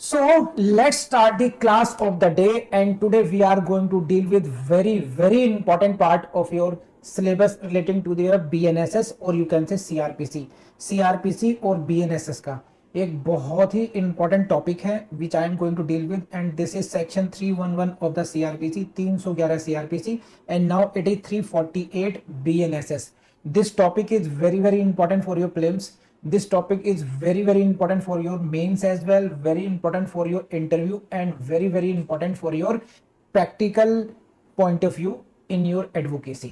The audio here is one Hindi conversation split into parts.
So let's start the class of the day, and today we are going to deal with very important part of your syllabus relating to their BNSS or you can say CRPC. CRPC और BNSS का एक बहुत ही important topic है which I am going to deal with, and this is section 311 of the CRPC, 311 CRPC, and now it is 348 BNSS. This topic is very important for your prelims. This topic is very important for your mains as well, very important for your interview and very important for your practical point of view in your advocacy.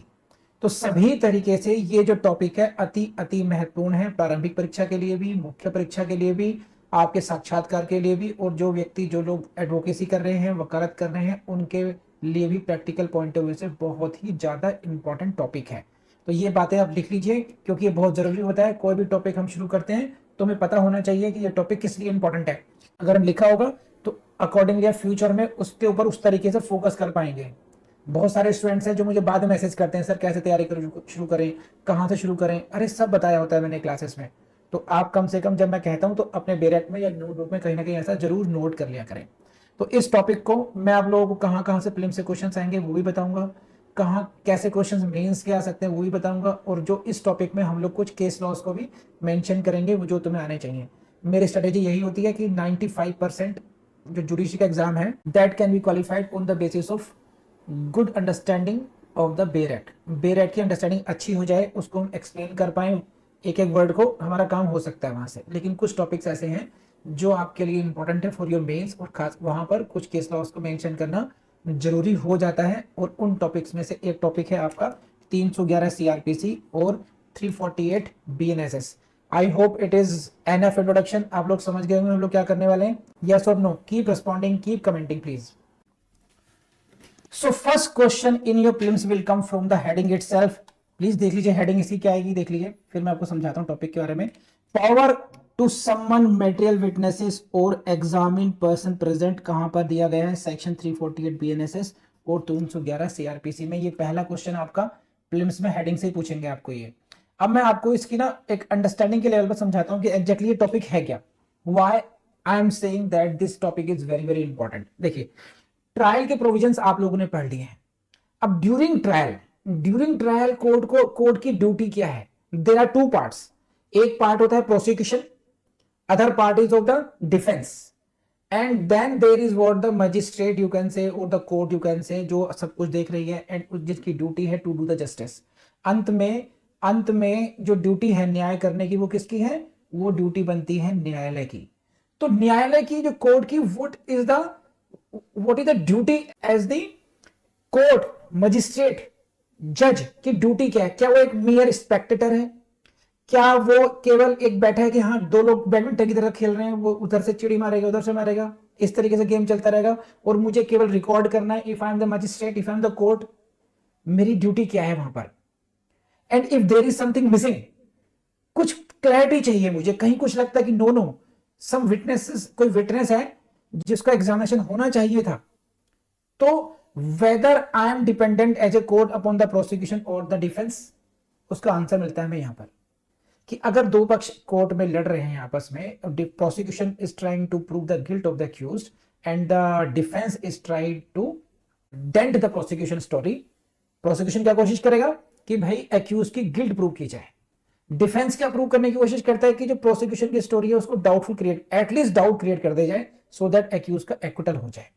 तो सभी तरीके से ये जो टॉपिक है अति महत्वपूर्ण है, प्रारंभिक परीक्षा के लिए भी, मुख्य परीक्षा के लिए भी, आपके साक्षात्कार के लिए भी, और जो व्यक्ति जो लोग एडवोकेसी कर रहे हैं, वकालत कर रहे हैं, उनके लिए भी प्रैक्टिकल पॉइंट ऑफ व्यू से बहुत ही ज्यादा इंपॉर्टेंट टॉपिक है। तो ये बातें आप लिख लीजिए क्योंकि ये बहुत जरूरी होता है। कोई भी टॉपिक हम शुरू करते हैं तो हमें पता होना चाहिए कि ये टॉपिक किस लिए इंपॉर्टेंट है। अगर हम लिखा होगा तो अकॉर्डिंगली फ्यूचर में उसके ऊपर उस तरीके से फोकस कर पाएंगे। बहुत सारे स्टूडेंट्स हैं जो मुझे बाद में मैसेज करते हैं, सर कैसे तैयारी शुरू करें, कहाँ से शुरू करें। अरे सब बताया होता है मैंने क्लासेस में। तो आप कम से कम जब मैं कहता हूँ तो अपने बेरेट में या नोटबुक में कहीं ना कहीं ऐसा जरूर नोट कर लिया करें। तो इस टॉपिक को मैं आप लोगों को कहाँ से प्रीलिम्स से क्वेश्चन आएंगे वो भी बताऊंगा, कहाँ कैसे क्वेश्चंस मेंस के आ सकते हैं वो भी बताऊंगा, और जो इस टॉपिक में हम लोग कुछ केस लॉस को भी मेंशन करेंगे वो जो तुम्हें आने चाहिए। मेरी स्ट्रेटेजी यही होती है कि 95% जो जुडिशरी का एग्जाम है that can be qualified on the basis of good understanding of the बेरेट। बेरेट की अंडरस्टैंडिंग अच्छी हो जाए, उसको हम एक्सप्लेन कर पाए एक वर्ड को, हमारा काम हो सकता है वहां से। लेकिन कुछ टॉपिक्स ऐसे हैं जो आपके लिए इंपॉर्टेंट है फॉर योर मेंस, और खास वहां पर कुछ केस लॉस को मेंशन करना जरूरी हो जाता है। और उन टॉपिक्स में से एक टॉपिक है आपका 311 सीआरपीसी और 348 BNSS. I hope it is enough introduction. आप लोग समझ गए होंगे हम लोग क्या करने वाले हैं। यस और no, keep responding, keep commenting please. So first question in your prelims will come from the heading itself. Please देख लीजिए हेडिंग इसकी क्या आएगी, देख लीजिए, फिर मैं आपको समझाता हूँ टॉपिक के बारे में। Power to summon material witnesses और एग्जामिन पर्सन प्रेजेंट कहां पर दिया गया है, सेक्शन 348 बीएनएसएस और 311 सीआरपीसी में। ये पहला क्वेश्चन आपका प्रीलिम्स में हेडिंग से ही पूछेंगे आपको ये। अब मैं आपको इसकी ना एक अंडरस्टैंडिंग के लेवल पर समझाता हूं कि एग्जैक्टली ये टॉपिक है क्या, why I am saying that this topic is very important. देखिए, ट्रायल के प्रोविजंस आप लोगों ने पढ़ लिए हैं। अब ड्यूरिंग ट्रायल कोर्ट की ड्यूटी क्या है। There are two parts. एक पार्ट होता है prosecution, other part is of the defense, and then there is what the magistrate you can say or the court you can say जो सब कुछ देख रही है and जिसकी ड्यूटी है to do the justice। अंत में जो ड्यूटी है न्याय करने की वो किसकी है, वो ड्यूटी बनती है न्यायालय की। तो न्यायालय की जो कोर्ट की what is the duty as the court magistrate जज की ड्यूटी क्या है। क्या वो एक मेयर स्पेक्टेटर है, क्या वो केवल एक बैठा है कि हाँ दो लोग बैडमिंटन की तरह खेल रहे हैं, वो उधर से चिड़ी मारेगा उधर से मारेगा, इस तरीके से गेम चलता रहेगा और मुझे केवल रिकॉर्ड करना है। If I am the magistrate, if I am the court, मेरी ड्यूटी क्या है वहां पर। And if there is something missing, कुछ क्लैरिटी चाहिए मुझे, कहीं कुछ लगता है कि नो सम विटनेसेस, कोई विटनेस है जिसका एग्जामिनेशन होना चाहिए था, तो whether I am dependent as a court upon the prosecution और द डिफेंस, उसका आंसर मिलता है हमें यहां पर कि अगर दो पक्ष कोर्ट में लड़ रहे हैं आपस में, prosecution is trying to prove the guilt of the accused and the defence is trying to dent the prosecution story. Prosecution क्या कोशिश करेगा कि भाई अक्यूज की गिल्ट प्रूव की जाए, डिफेंस क्या प्रूव करने की कोशिश करता है कि जो प्रोसिक्यूशन की स्टोरी है उसको डाउटफुल एटलीस्ट डाउट क्रिएट कर दे जाए सो दैट अक्यूज का एक्विटल हो जाए।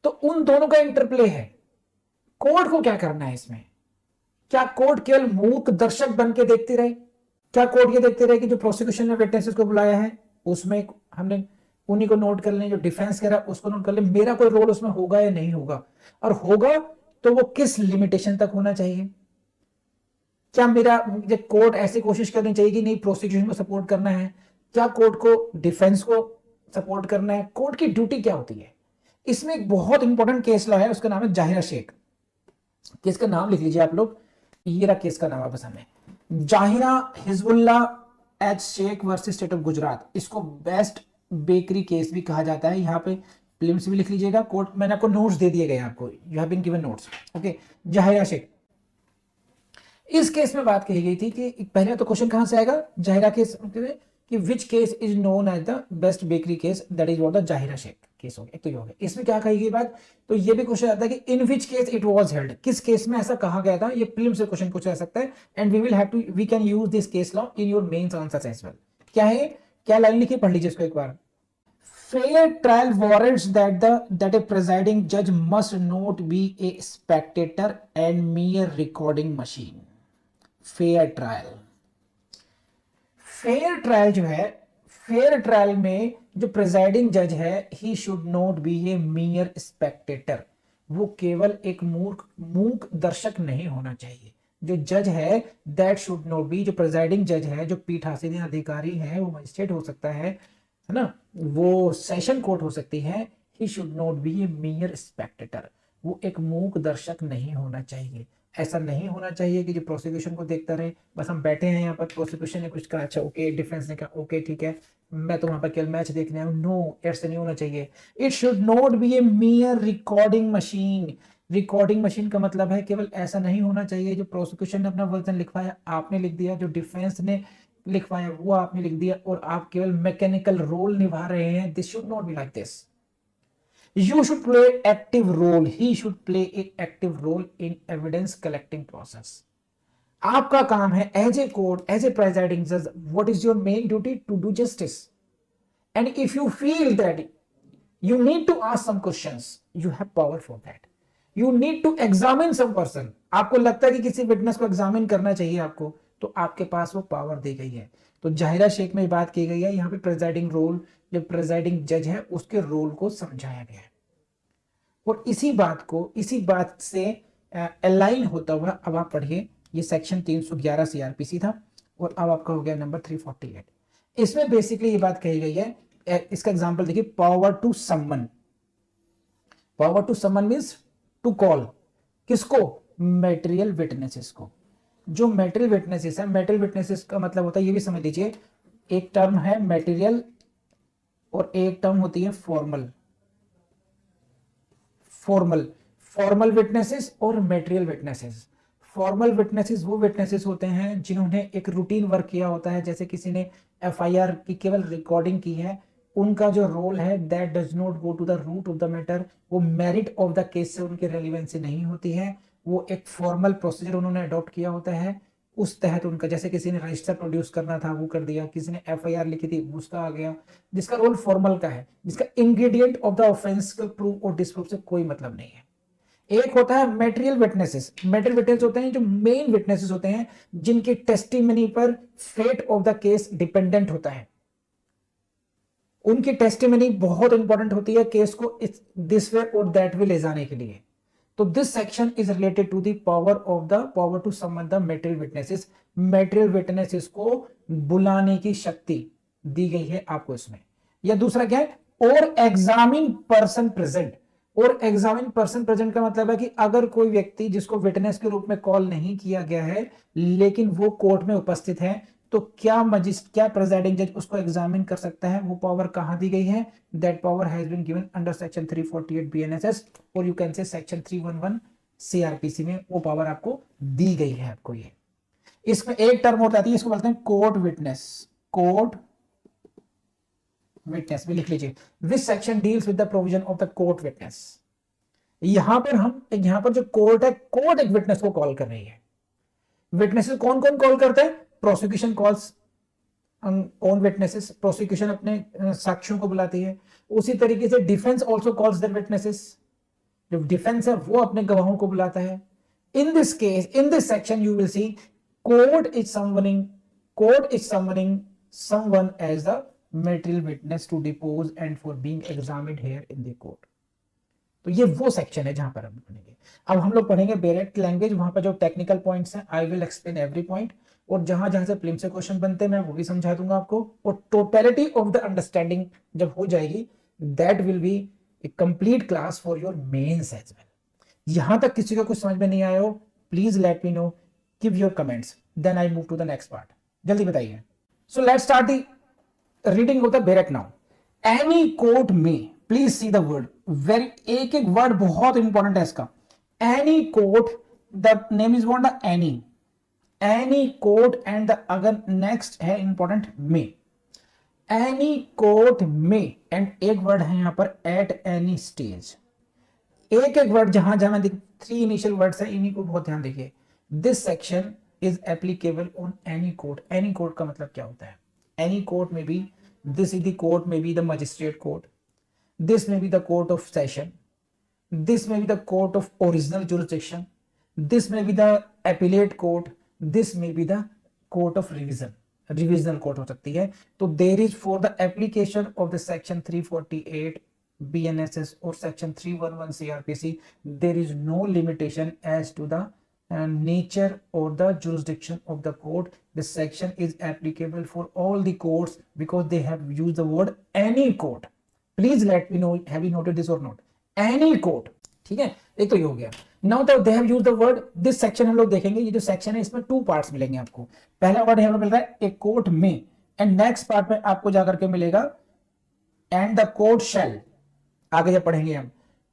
तो उन दोनों का इंटरप्ले है। कोर्ट को क्या करना है इसमें, क्या कोर्ट केवल मूक दर्शक बन के देखती रहे, क्या कोर्ट ये देखते रहे कि जो प्रोसिक्यूशन ने विटनेसेस को बुलाया है उसमें हमने उन्हीं को नोट कर लें, जो डिफेंस कह रहा है उसको नोट कर लें, मेरा कोई रोल उसमें होगा या नहीं होगा, और होगा तो वो किस लिमिटेशन तक होना चाहिए। क्या मेरा कोर्ट ऐसी कोशिश करनी चाहिए कि नहीं प्रोसिक्यूशन को सपोर्ट करना है, क्या कोर्ट को डिफेंस को सपोर्ट करना है, कोर्ट की ड्यूटी क्या होती है। इसमें एक बहुत इंपॉर्टेंट केस लॉ है, उसका नाम है जाहिरा शेख। केस का नाम लिख लीजिए आप लोग, ये रहा केस का नाम आपस में, Zahira Habibullah H Sheikh versus state of Gujarat. इसको बेस्ट बेकरी केस भी कहा जाता है। यहाँ पे प्रीलिम्स भी लिख लीजिएगा, कोर्ट मैंने आपको नोट्स दे दिए गए आपको, you have been given notes. Okay, Zahira Sheikh. इस केस में बात कही गई थी कि पहले तो क्वेश्चन कहां से आएगा, जाहिरा केस कि which case is known as the best bakery case, that is what the Zahira Sheikh case हो गया। एक तो ये हो गया। इसमें क्या कही गई बात, तो ये भी क्वेश्चन आता है कि इन which case it was held, किस केस में ऐसा कहा गया था, ये प्रीलिम से क्वेश्चन पूछा जा सकता है। And we will have to, we can use this case law in your mains answers as well. क्या है, क्या लाइन लिखी, पढ़ लीजिए इसको एक बार। Fair trial warrants that a presiding judge must not be a spectator and mere recording machine. Fair trial, fair trial जो है, फेयर ट्रायल में जो प्रिजाइडिंग जज है, he should not be A मियर Spectator, वो केवल एक मूक दर्शक नहीं होना चाहिए। जो जज है दैट शुड नॉट बी, जो प्रिजाइडिंग जज है, जो पीठासीन अधिकारी है, वो मजिस्ट्रेट हो सकता है ना, वो सेशन कोर्ट हो सकती है, he should not be A मियर Spectator, वो एक मूक दर्शक नहीं होना चाहिए। ऐसा नहीं होना चाहिए कि जो प्रोसिक्यूशन को देखता रहे, बस हम बैठे हैं यहाँ पर, प्रोसिक्यूशन ने कुछ कहा, अच्छा ओके, डिफेंस ने कहा ओके ठीक है, मैं तो वहां पर केवल मैच देखने आया हूं। नो, ऐसे नहीं होना चाहिए। It should not be A mere recording machine. Recording machine का मतलब है केवल ऐसा नहीं होना चाहिए, जो प्रोसिक्यूशन ने अपना वर्जन लिखवाया आपने लिख दिया, जो डिफेंस ने लिखवाया वो आपने लिख दिया, और आप केवल मैकेनिकल रोल निभा रहे हैं। This should not be like this. You should play active role. He should play an active role in evidence collecting process. आपका काम है as a court, as a presiding जज, what is your main duty, to do justice. And if you feel that you need to ask some questions, you have power for that. You need to examine some person. आपको लगता है कि किसी विटनेस को एग्जामिन करना चाहिए आपको, तो आपके पास वो पावर दी गई है। तो जाहिरा शेख में बात की गई है, यहाँ पे प्रेजाइडिंग रोल, जो प्रेजाइडिंग जज है उसके रोल को समझाया गया है। और इसी बात से अलाइन होता हुआ अब आप पढ़िए, ये सेक्शन 311 सीआरपीसी था, और अब आपका हो गया नंबर 348। इसमें बेसिकली ये बात कही गई है, इसका एग्जांपल देखिए, power to summon. Power to summon means to call, किसको, मेटेरियल विटनेसेस को। जो मेटेरियल विटनेसेस है, मेटेरियल विटनेसेस का मतलब होता है, ये भी समझ लीजिए, एक टर्म है मेटेरियल और एक टर्म होती है फॉर्मल। फॉर्मल विटनेसेस और मेटेरियल विटनेसेस। फॉर्मल विटनेसेस वो विटनेसेस होते हैं जिन्होंने एक रूटीन वर्क किया होता है, जैसे किसी ने एफआईआर की केवल रिकॉर्डिंग की है, उनका जो रोल है that does not go to the root of the matter, वो मेरिट ऑफ द केस से उनकी रेलिवेंसी नहीं होती है, वो एक फॉर्मल प्रोसीजर उन्होंने अडॉप्ट किया होता है, उस तहत उनका, जैसे किसी ने रजिस्टर प्रोड्यूस करना था वो कर दिया, किसी ने एफआईआर लिखी थी उसका आ गया, जिसका रोल फॉर्मल का है, जिसका इंग्रेडिएंट ऑफ द ऑफेंस का प्रूफ और डिसप्रूफ से कोई मतलब नहीं है। एक होता है मेटेरियल विटनेसेस। मेटेरियल विटनेस होते हैं जो मेन विटनेसेस होते हैं, जिनकी टेस्टिमनी पर fate of the case dependent होता है, उनकी टेस्टिमनी बहुत इंपॉर्टेंट होती है केस को दिस वे और दैट वे ले जाने के लिए। तो this section is related to the power to summon the material witnesses. Material witnesses को बुलाने की शक्ति दी गई है आपको इसमें। या दूसरा क्या है, और एग्जामिन पर्सन प्रेजेंट। और एग्जामिन पर्सन प्रेजेंट का मतलब है कि अगर कोई व्यक्ति जिसको विटनेस के रूप में कॉल नहीं किया गया है लेकिन वो कोर्ट में उपस्थित है, तो क्या प्रेजाइडिंग जज उसको एग्जामिन कर सकता है, वो पावर कहां दी गई है, that power has been given under section 348 BNSS, और you can say section 311 CrPC में वो पावर आपको दी गई है आपको। ये इसमें एक टर्म और आती है, इसको बोलते हैं कोर्ट विटनेस। कोर्ट विटनेस भी लिख लीजिए। This section deals with the provision of the court witness. यहां पर जो कोर्ट है, कोर्ट एक विटनेस को कॉल कर रही है। विटनेसेस कौन कौन कॉल करते हैं, prosecution calls on witnesses, prosecution अपने साक्ष्यों को बुलाती है। उसी तरीके से defence also calls their witnesses, जो डिफेंस है वो अपने गवाहों को बुलाता है। In this case, in this section you will see court is summoning someone as the material witness to depose and for being examined here in the court। तो ये वो सेक्शन है जहां पर हम पढ़ेंगे। अब हम लोग पढ़ेंगे डायरेक्ट लैंग्वेज, वहां पर जो टेक्निकल पॉइंट्स हैं I will explain every point, और जहां जहां से प्रीलिम्स से क्वेश्चन बनते हैं मैं वो भी समझा दूंगा आपको। और टोटलिटी ऑफ द अंडरस्टैंडिंग जब हो जाएगी, that will be a complete class for your mains as well. यहां तक किसी को कुछ समझ में नहीं आया हो, please let me know, give your comments, then I move to the next part. जल्दी बताइए। So let's start the reading of the barrack now. Any court में, please see the word, very एक एक वर्ड बहुत इंपॉर्टेंट है इसका। Any court, the name is what, the any court, and the अगर नेक्स्ट है इंपॉर्टेंट में। एनी कोर्ट में, एंड एक वर्ड है यहां पर एट एनी स्टेज, एक एक वर्ड जहां जहां थ्री इनिशियल वर्ड्स है, इन्हीं को बहुत ध्यान देखिए। This section is applicable on any court. Any court का मतलब क्या होता है? एनी कोर्ट में be, this is the court में be the magistrate court, this may be the court of session, this may be the court of original jurisdiction, this may be the appellate court, this may be the court of revision, revisional court हो सकती है। तो there is for the application of the section 348 BNSS or section 311 CRPC, there is no limitation as to the nature or the jurisdiction of the court. This section is applicable for all the courts because they have used the word any court. Please let me no, have you noted this और नॉट? एनी कोर्ट, ठीक है। एक तो ये हो गया। Now they have used the word, this section हम लोग देखेंगे, ये जो सेक्शन है इसमें टू पार्ट्स मिलेंगे आपको। पहला वर्ड यहाँ पर मिल रहा है ए कोर्ट में, एंड नेक्स्ट पार्ट में आपको जाकर के मिलेगा एंड द कोर्ट शैल। आगे जब पढ़ेंगे हम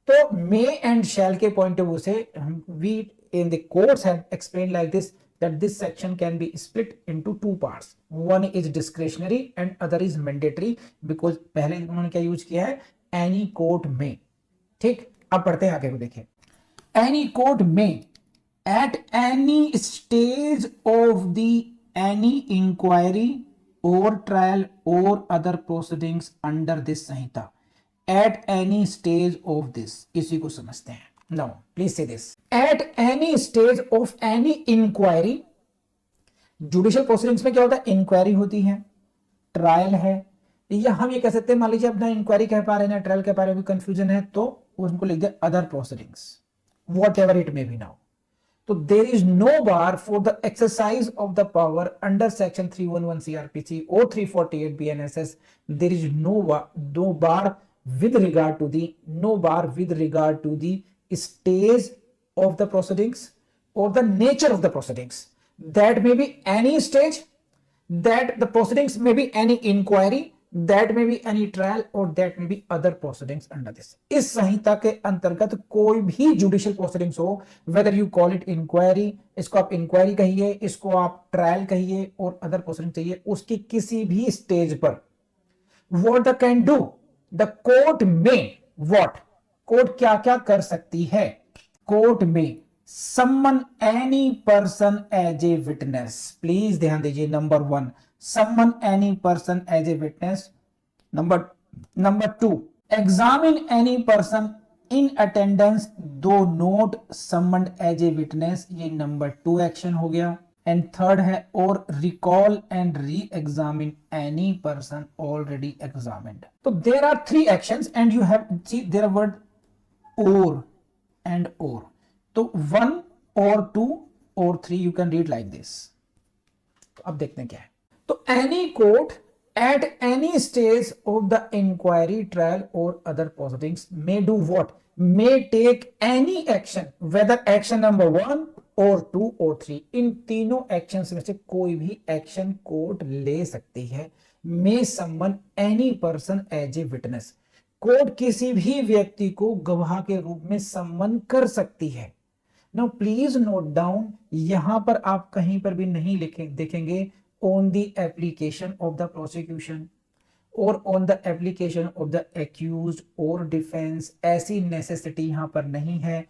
तो मे एंड शैल के पॉइंट ऑफ व्यू से we in the courts have explain like this that this section can be split into two parts. One is discretionary and other is mandatory because पहले उन्होंने क्या यूज किया है? any court में। ठीक, अब पढ़ते हैं आगे को। देखिए, any court में at any stage of the any inquiry or trial or other proceedings under this Samhita, at any stage of this, इसी को समझते हैं। Now, please say this. At any stage of any inquiry, judicial proceedings में क्या होता है? इंक्वायरी होती है, ट्रायल है, या हम ये कह सकते हैं, मान लीजिए अपना इंक्वायरी कह पा रहे हैं ना ट्रायल कह पा रहे हैं, कंफ्यूजन है तो उनको लिख दे other proceedings, whatever it may be now. तो there is no bar for the exercise of the power under section 311 CRPC और 348 BNSS। There is no bar with regard to the, no bar with regard to the stage of the proceedings or the nature of the proceedings. That may be any stage, that the proceedings may be any inquiry, that may be any trial or that may be other proceedings under this। इस संहिता के अंतर्गत कोई भी जुडिशियल प्रोसीडिंग्स हो, whether you call it inquiry, इसको आप इंक्वायरी कहिए, इसको आप ट्रायल कहिए और अदर प्रोसीडिंग चाहिए, उसकी किसी भी स्टेज पर what the can do, the court में व्हाट, कोर्ट क्या क्या कर सकती है? कोर्ट में summon any person as a witness. Please ध्यान दीजिए, number one, summon any person as a witness. Number two, examine any person in attendance though not summoned as a witness, ये नंबर टू एक्शन हो गया। एंड थर्ड है और recall and re examine any person already examined. तो there are three actions and you have see there word और एंड और, तो वन और टू और three you can read like this. तो अब देखते हैं क्या है। तो any court at any stage of the inquiry, trial or other proceedings may do what? May take any action, whether action number 1 or 2 or 3, इन तीनों एक्शंस में से कोई भी एक्शन कोर्ट ले सकती है। may summon any person as a witness, court किसी भी व्यक्ति को गवाह के रूप में सम्मन कर सकती है। नाउ प्लीज नोट डाउन, यहां पर आप कहीं पर भी नहीं देखेंगे on the application of the prosecution or on the application of the accused or defense, ऐसी necessity यहाँ पर नहीं है।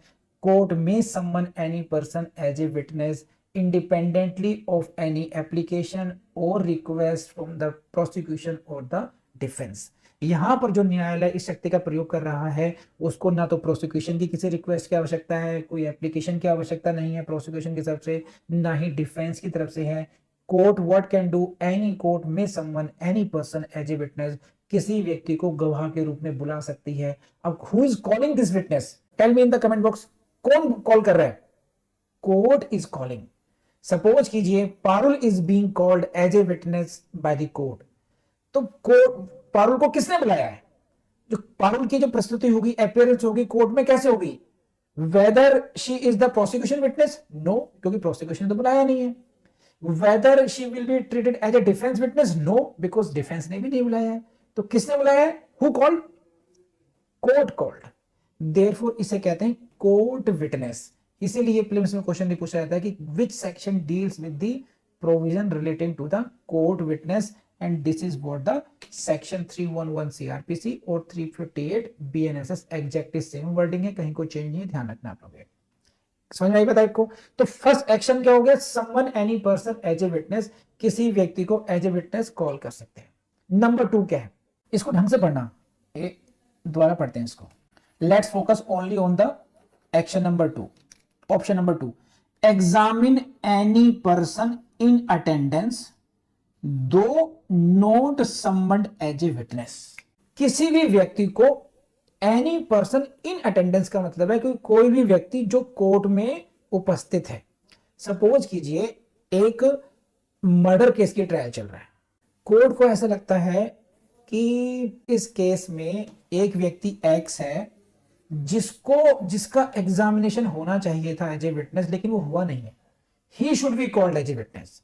कोर्ट में summon any person as a witness independently of any application or request from the prosecution or the defense। यहां पर जो न्यायालय इस शक्ति का प्रयोग कर रहा है उसको ना तो प्रोसिक्यूशन की किसी रिक्वेस्ट की आवश्यकता है, कोई एप्लीकेशन की आवश्यकता नहीं है प्रोसिक्यूशन की तरफ से, ना ही डिफेंस की तरफ से है। Court what can do, any court में summon any person as a witness, किसी व्यक्ति को गवाह के रूप में बुला सकती है। अब who is calling this witness? Tell me in the comment box, कौन कॉल कर रहा है? Court is calling. सपोज कीजिए Parul is being called as a witness by the court, तो कोर्ट पारुल को किसने बुलाया है? जो पारुल की जो प्रस्तुति होगी, अपीयरेंस होगी कोर्ट में, कैसे होगी? Whether she is the prosecution witness? No, क्योंकि प्रोसिक्यूशन तो बुलाया नहीं है। Whether she will be treated as a defense witness? No, because defense ने भी नहीं बुलाया है। तो किसने बुलाया है? Who called? Court called. Therefore इसे कहते हैं court witness। इसीलिए प्रीलिम्स में क्वेश्चन भी पूछा जाता है कि which section deals with the provision relating to the court witness and this is what the section 311 CrPC और 358 बीएनएसएस एग्जैक्टली सेम वर्डिंग है, कहीं कोई चेंज नहीं है, ध्यान रखना आप लोग। समझ में आई बात आपको? तो फर्स्ट एक्शन क्या हो गया, someone any person as a witness, किसी व्यक्ति को एज ए विटनेस कॉल कर सकते हैं। नंबर 2 क्या है, इसको ढंग से पढ़ना, दोबारा पढ़ते हैं इसको। Let's focus only on the action number 2, option number 2, examine any person in attendance though note समवन्ड as a witness. किसी भी व्यक्ति को, एनी पर्सन इन अटेंडेंस का मतलब है कि कोई भी व्यक्ति जो कोर्ट में उपस्थित है। सपोज कीजिए एक मर्डर केस की ट्रायल चल रहा है, कोर्ट को ऐसा लगता है कि इस केस में एक व्यक्ति एक्स है जिसका एग्जामिनेशन होना चाहिए था एज ए विटनेस, लेकिन वो हुआ नहीं है, he should be called as a witness.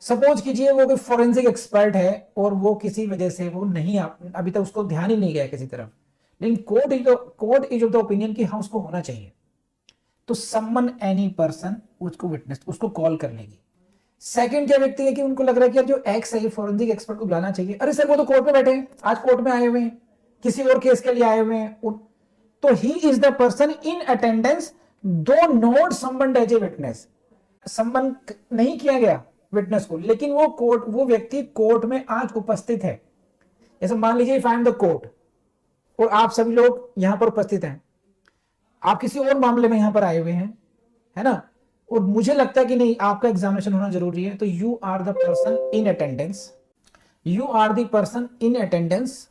Suppose कीजिए वो कोई फॉरेंसिक एक्सपर्ट है और वो किसी वजह से वो नहीं, अभी तक उसको ध्यान ही नहीं गया किसी तरफ, लेकिन court is of the opinion कि हाँ उसको होना चाहिए, तो समवन एनी पर्सन उसको विटनेस, उसको कॉल कर लेगी। सेकंड क्या व्यक्ति है कि उनको लग रहा है कि यार जो एक्स है फॉरेंसिक एक्सपर्ट को बुलाना चाहिए, अरे सर वो तो कोर्ट में बैठे हैं, आज कोर्ट में आए हुए हैं, किसी और केस के लिए आए हुए हैं, तो he is the person in attendance though not summon as a witness. Summon नहीं किया गया विटनेस को, लेकिन वो व्यक्ति कोर्ट में आज उपस्थित है। जैसे मान लीजिए if I am the court और आप सभी लोग यहां पर उपस्थित हैं, आप किसी और मामले में यहां पर आए हुए हैं, है ना, और मुझे लगता है कि नहीं आपका एग्जामिनेशन होना जरूरी है, तो you are the person in attendance, you are the person in attendance,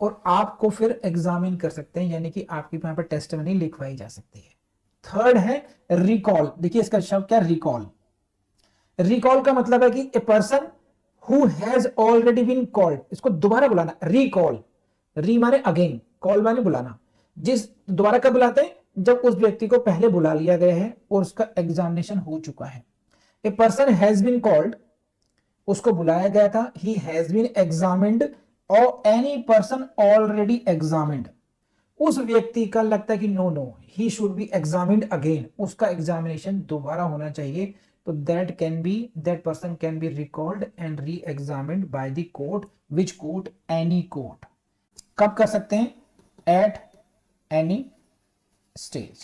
और आपको फिर एग्जामिन कर सकते हैं, यानी कि आपकी यहां पर टेस्टिमनी लिखवाई जा सकती है। थर्ड है रिकॉल। देखिए इसका शब्द क्या, रिकॉल। रिकॉल का मतलब है कि a person who has already been called, इसको दोबारा बुलाना, रिकॉल, री माने अगेन, कॉल माने बुलाना। जिस दोबारा कब बुलाते हैं, जब उस व्यक्ति को पहले बुला लिया गया है और उसका एग्जामिनेशन हो चुका है। A person has been called, उसको बुलाया गया था, ही हैज बीन एग्जामिन्ड, और एनी पर्सन ऑलरेडी एग्जामिन्ड, उस व्यक्ति का लगता है कि no no he should be examined again, उसका एग्जामिनेशन दोबारा होना चाहिए, तो that person can be recalled and re-examined by the court. Which court? Any court. कब कर सकते हैं? At any stage.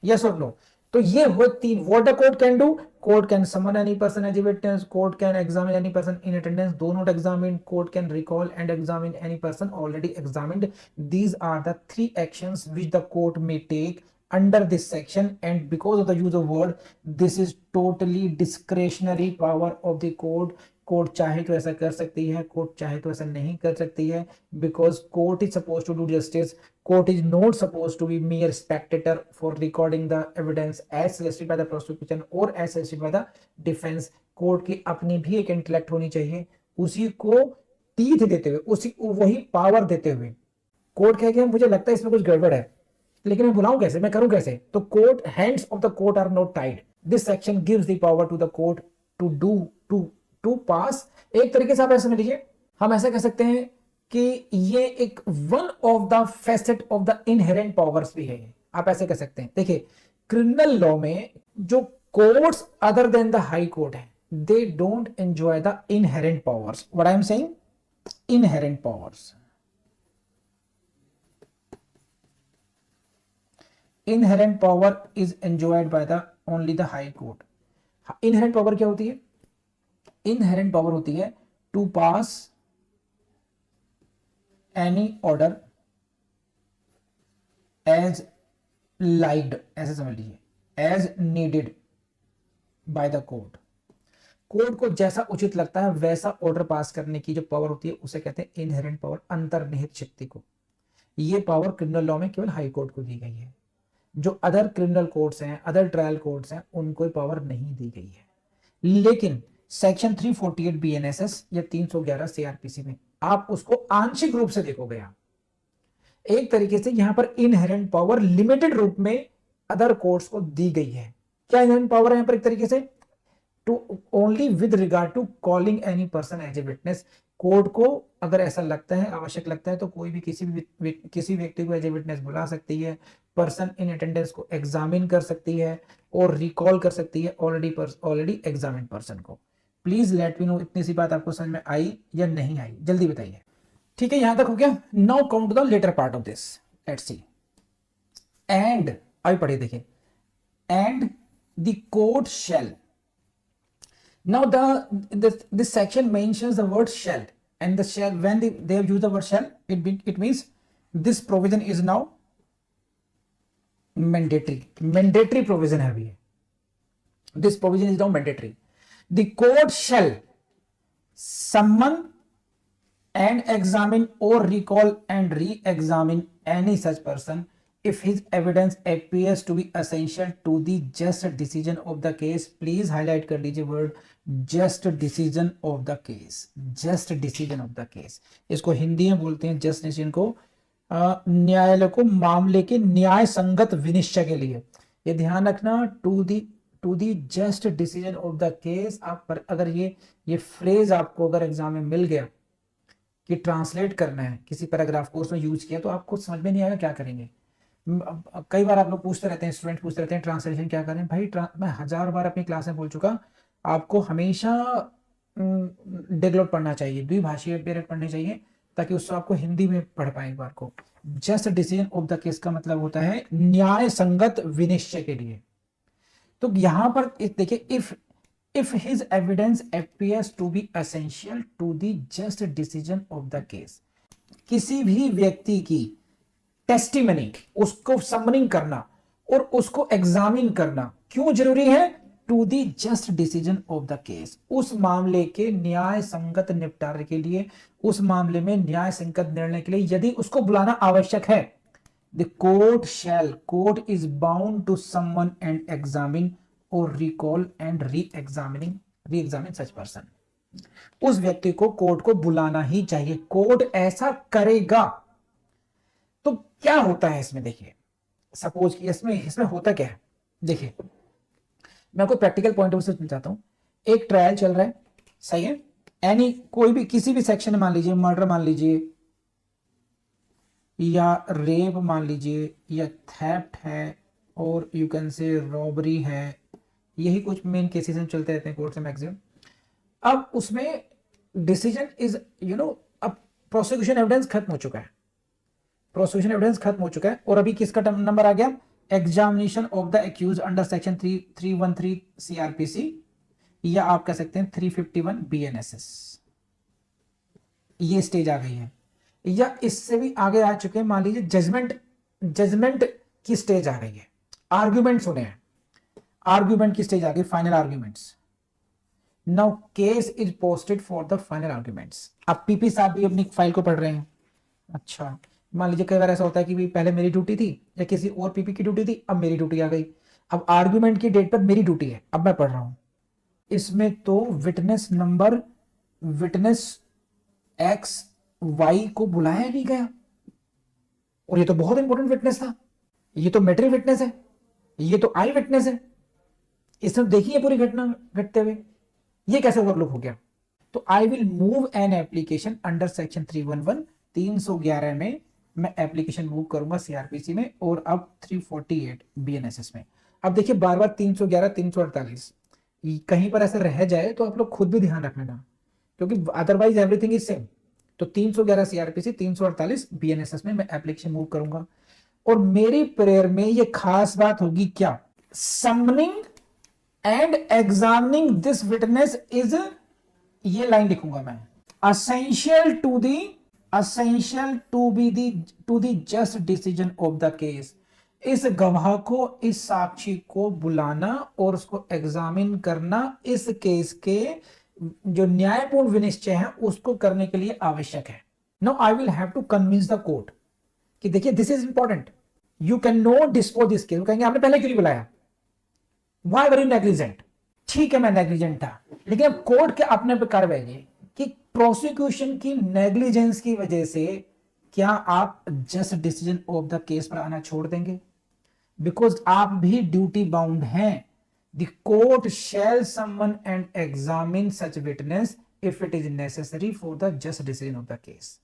Yes or no? तो ये वो तीन, what the court can do? Court can summon any person as a witness, court can examine any person in attendance, do not examine, court can recall and examine any person already examined. These are the three actions which the court may take under this section, and because of the use of word, this is totally discretionary power of the court. Court चाहे तो ऐसा कर सकती है, कोर्ट चाहे तो ऐसा नहीं कर सकती है, because court is suppose to do justice, court is not suppose to be mere spectator for recording the evidence as suggested by the prosecution or as suggested by the defense. Court की अपनी भी एक इंटेलेक्ट होनी चाहिए, उसी को तीथ देते हुए, उसी वही पावर देते हुए कोर्ट कह गया मुझे लगता है इसमें कुछ गड़बड़ है, लेकिन मैं बुलाऊं कैसे, मैं करूं कैसे, तो court, hands of the court are not tied. This section gives the power to the court to do to pass. एक तरीके से आप ऐसे समझ लीजिए, हम ऐसा कह सकते हैं कि ये एक one of the facet of the inherent powers भी है, आप ऐसे कह सकते हैं। देखिए क्रिमिनल लॉ में जो courts other than the high court है, they don't enjoy the inherent powers. What I am saying, inherent powers, inherent power is enjoyed by the only the high court. Inherent power क्या होती है? इनहेरेंट पावर होती है to pass any order as liked, ऐसे समझ लीजिए, as needed by the court. Court को जैसा उचित लगता है वैसा ऑर्डर पास करने की जो पावर होती है उसे कहते हैं इनहेरेंट पावर, अंतर्निहित शक्ति को। ये पावर क्रिमिनल लॉ में केवल हाई कोर्ट को दी गई है, जो अदर क्रिमिनल कोर्ट्स हैं, अदर ट्रायल कोर्ट्स हैं, उनको पावर नहीं दी गई है। लेकिन सेक्शन 348 बीएनएसएस या 311 सीआरपीसी में आप उसको आंशिक रूप से देखोगे। आप एक तरीके से यहां पर इनहेरेंट पावर लिमिटेड रूप में अदर कोर्ट्स को दी गई है। क्या इनहेरेंट पावर है यहां पर? एक तरीके से to only with regard to calling any person as a witness. कोर्ट को अगर ऐसा लगता है, आवश्यक लगता है, तो कोई भी किसी व्यक्ति को एज ए विटनेस बुला सकती है, पर्सन इन अटेंडेंस को एग्जामिन कर सकती है और रिकॉल कर सकती है ऑलरेडी एग्जामिन पर्सन को। प्लीज लेट मी नो इतनी सी बात आपको समझ में आई या नहीं आई, जल्दी बताइए। ठीक है, यहां तक हो गया। Now come to the latter part of this, let's see. And अभी पढ़िए, देखिए, and the court shall. Now this section mentions the word shall, and the shall, when they have used the word shall, it means this provision is now mandatory. Mandatory provision है ये. This provision is now mandatory. The court shall summon and examine or recall and re-examine any such person if his evidence appears to be essential to the just decision of the case. Please highlight कर लीजिए word just decision of the case. Just decision of the case, इसको हिंदी में बोलते हैं just decision को, न्यायालय को मामले के न्याय संगत विनिश्चय के लिए। ये ध्यान रखना, to the just decision of the case. आप पर अगर ये फ्रेज आपको अगर एग्जाम में मिल गया कि ट्रांसलेट करना है, किसी पैराग्राफ को उसमें यूज किया, तो आपको समझ में नहीं आएगा क्या करेंगे। कई बार आप लोग पूछते रहते हैं, स्टूडेंट पूछते रहते हैं ट्रांसलेशन क्या करें। भाई मैं 1000 बार अपनी क्लास में बोल चुका, आपको हमेशा डेगलॉट पढ़ना चाहिए, द्विभाषीय पीरियड पढ़ने चाहिए, ताकि उससे आपको हिंदी में पढ़ पाए एक बार को। Just decision of the case का मतलब होता है न्याय संगत विनिश्चय के लिए। तो यहां पर देखिए, if his evidence appears to be essential to the just decision of the case, किसी भी व्यक्ति की टेस्टिमनी, उसको समनिंग करना और उसको एग्जामिन करना क्यों जरूरी है? To the just decision of the case, उस मामले के न्याय संगत निपटारे के लिए, उस मामले में न्याय संगत निर्णय के लिए यदि उसको बुलाना आवश्यक है। The court shall, court is bound to summon and examine और recall and re-examine such person. उस व्यक्ति को कोर्ट को बुलाना ही चाहिए, कोर्ट ऐसा करेगा। तो क्या होता है इसमें, देखिए, सपोज कि इसमें होता क्या है, देखिए मैं आपको प्रैक्टिकल पॉइंट ऑफ व्यू से समझाता हूं। एक ट्रायल चल रहा है, सही है, एनी कोई भी किसी भी सेक्शन में, मान लीजिए मर्डर मान लीजिए, या रेप मान लीजिए, या थेफ्ट है, और यू कैन से रॉबरी है, यही कुछ मेन केसेस में चलते रहते हैं कोर्ट से मैक्सिमम। अब उसमें डिसीजन इज अब प्रोसिक्यूशन एविडेंस खत्म हो चुका है, प्रोसिक्यूशन एविडेंस खत्म हो चुका है, और अभी किसका नंबर आ गया? Examination of the accused under section 313 CRPC, या आप कह सकते हैं 351 BNSS। ये स्टेज आ गई है, या इससे भी आगे आ चुके हैं, मान लीजिए जजमेंट की स्टेज आ गई है, आर्ग्यूमेंट्स होने हैं, आर्ग्यूमेंट की स्टेज आ गई, final arguments. Now case is posted for the final arguments. अब पीपी साहब भी अपनी फाइल को पढ़ रहे हैं। अच्छा, मान लीजिए कई बार ऐसा होता है कि भी पहले मेरी ड्यूटी थी या किसी और पीपी की ड्यूटी थी, अब मेरी ड्यूटी आ गई, अब आर्ग्यूमेंट की डेट पर मेरी ड्यूटी है, अब मैं पढ़ रहा हूं। इसमें तो विटनेस XY को बुलाया नहीं गया, और ये तो बहुत इंपॉर्टेंट विटनेस था, ये तो मैटरी विटनेस है, ये तो आई विटनेस है, इसमें देखिए पूरी घटना घटते हुए, ये कैसे ओवरलुक हो गया? तो I will move an application under section 311, 311 में मैं एप्लीकेशन मूव करूंगा CRPC में, और अब 348 BNSS में। अब देखिए बार बार 311, 348 कहीं पर ऐसा रह जाए तो आप लोग खुद भी ध्यान रखना, क्योंकि अदरवाइज एवरीथिंग इज सेम। तो 311 CRPC, 348 BNSS में मैं एप्लीकेशन मूव करूंगा, और मेरी प्रेयर में ये खास बात होगी क्या? Summoning and examining this witness is, ये लाइन लिखूंगा मैं, essential to the just decision of the case. इस गवाह को, इस साक्षी को बुलाना और उसको एग्जामिन करना इस केस के जो न्यायपूर्ण विनिश्चय है उसको करने के लिए आवश्यक है। No I will have to convince the court कि देखिए this is important, you can not dispose this case. कहेंगे आपने पहले क्यों नहीं बुलाया, व्हाई वर यू नेग्लिजेंट? ठीक है मैं नेग्लिजेंट था, लेकिन अब कोर्ट के अपने पे कार्रवाई कि प्रोसिक्यूशन की नेग्लिजेंस की वजह से क्या आप just decision of the case पर आना छोड़ देंगे? बिकॉज आप भी ड्यूटी बाउंड हैं। The court shell someone and examine such witness if it is necessary for the just decision of the case.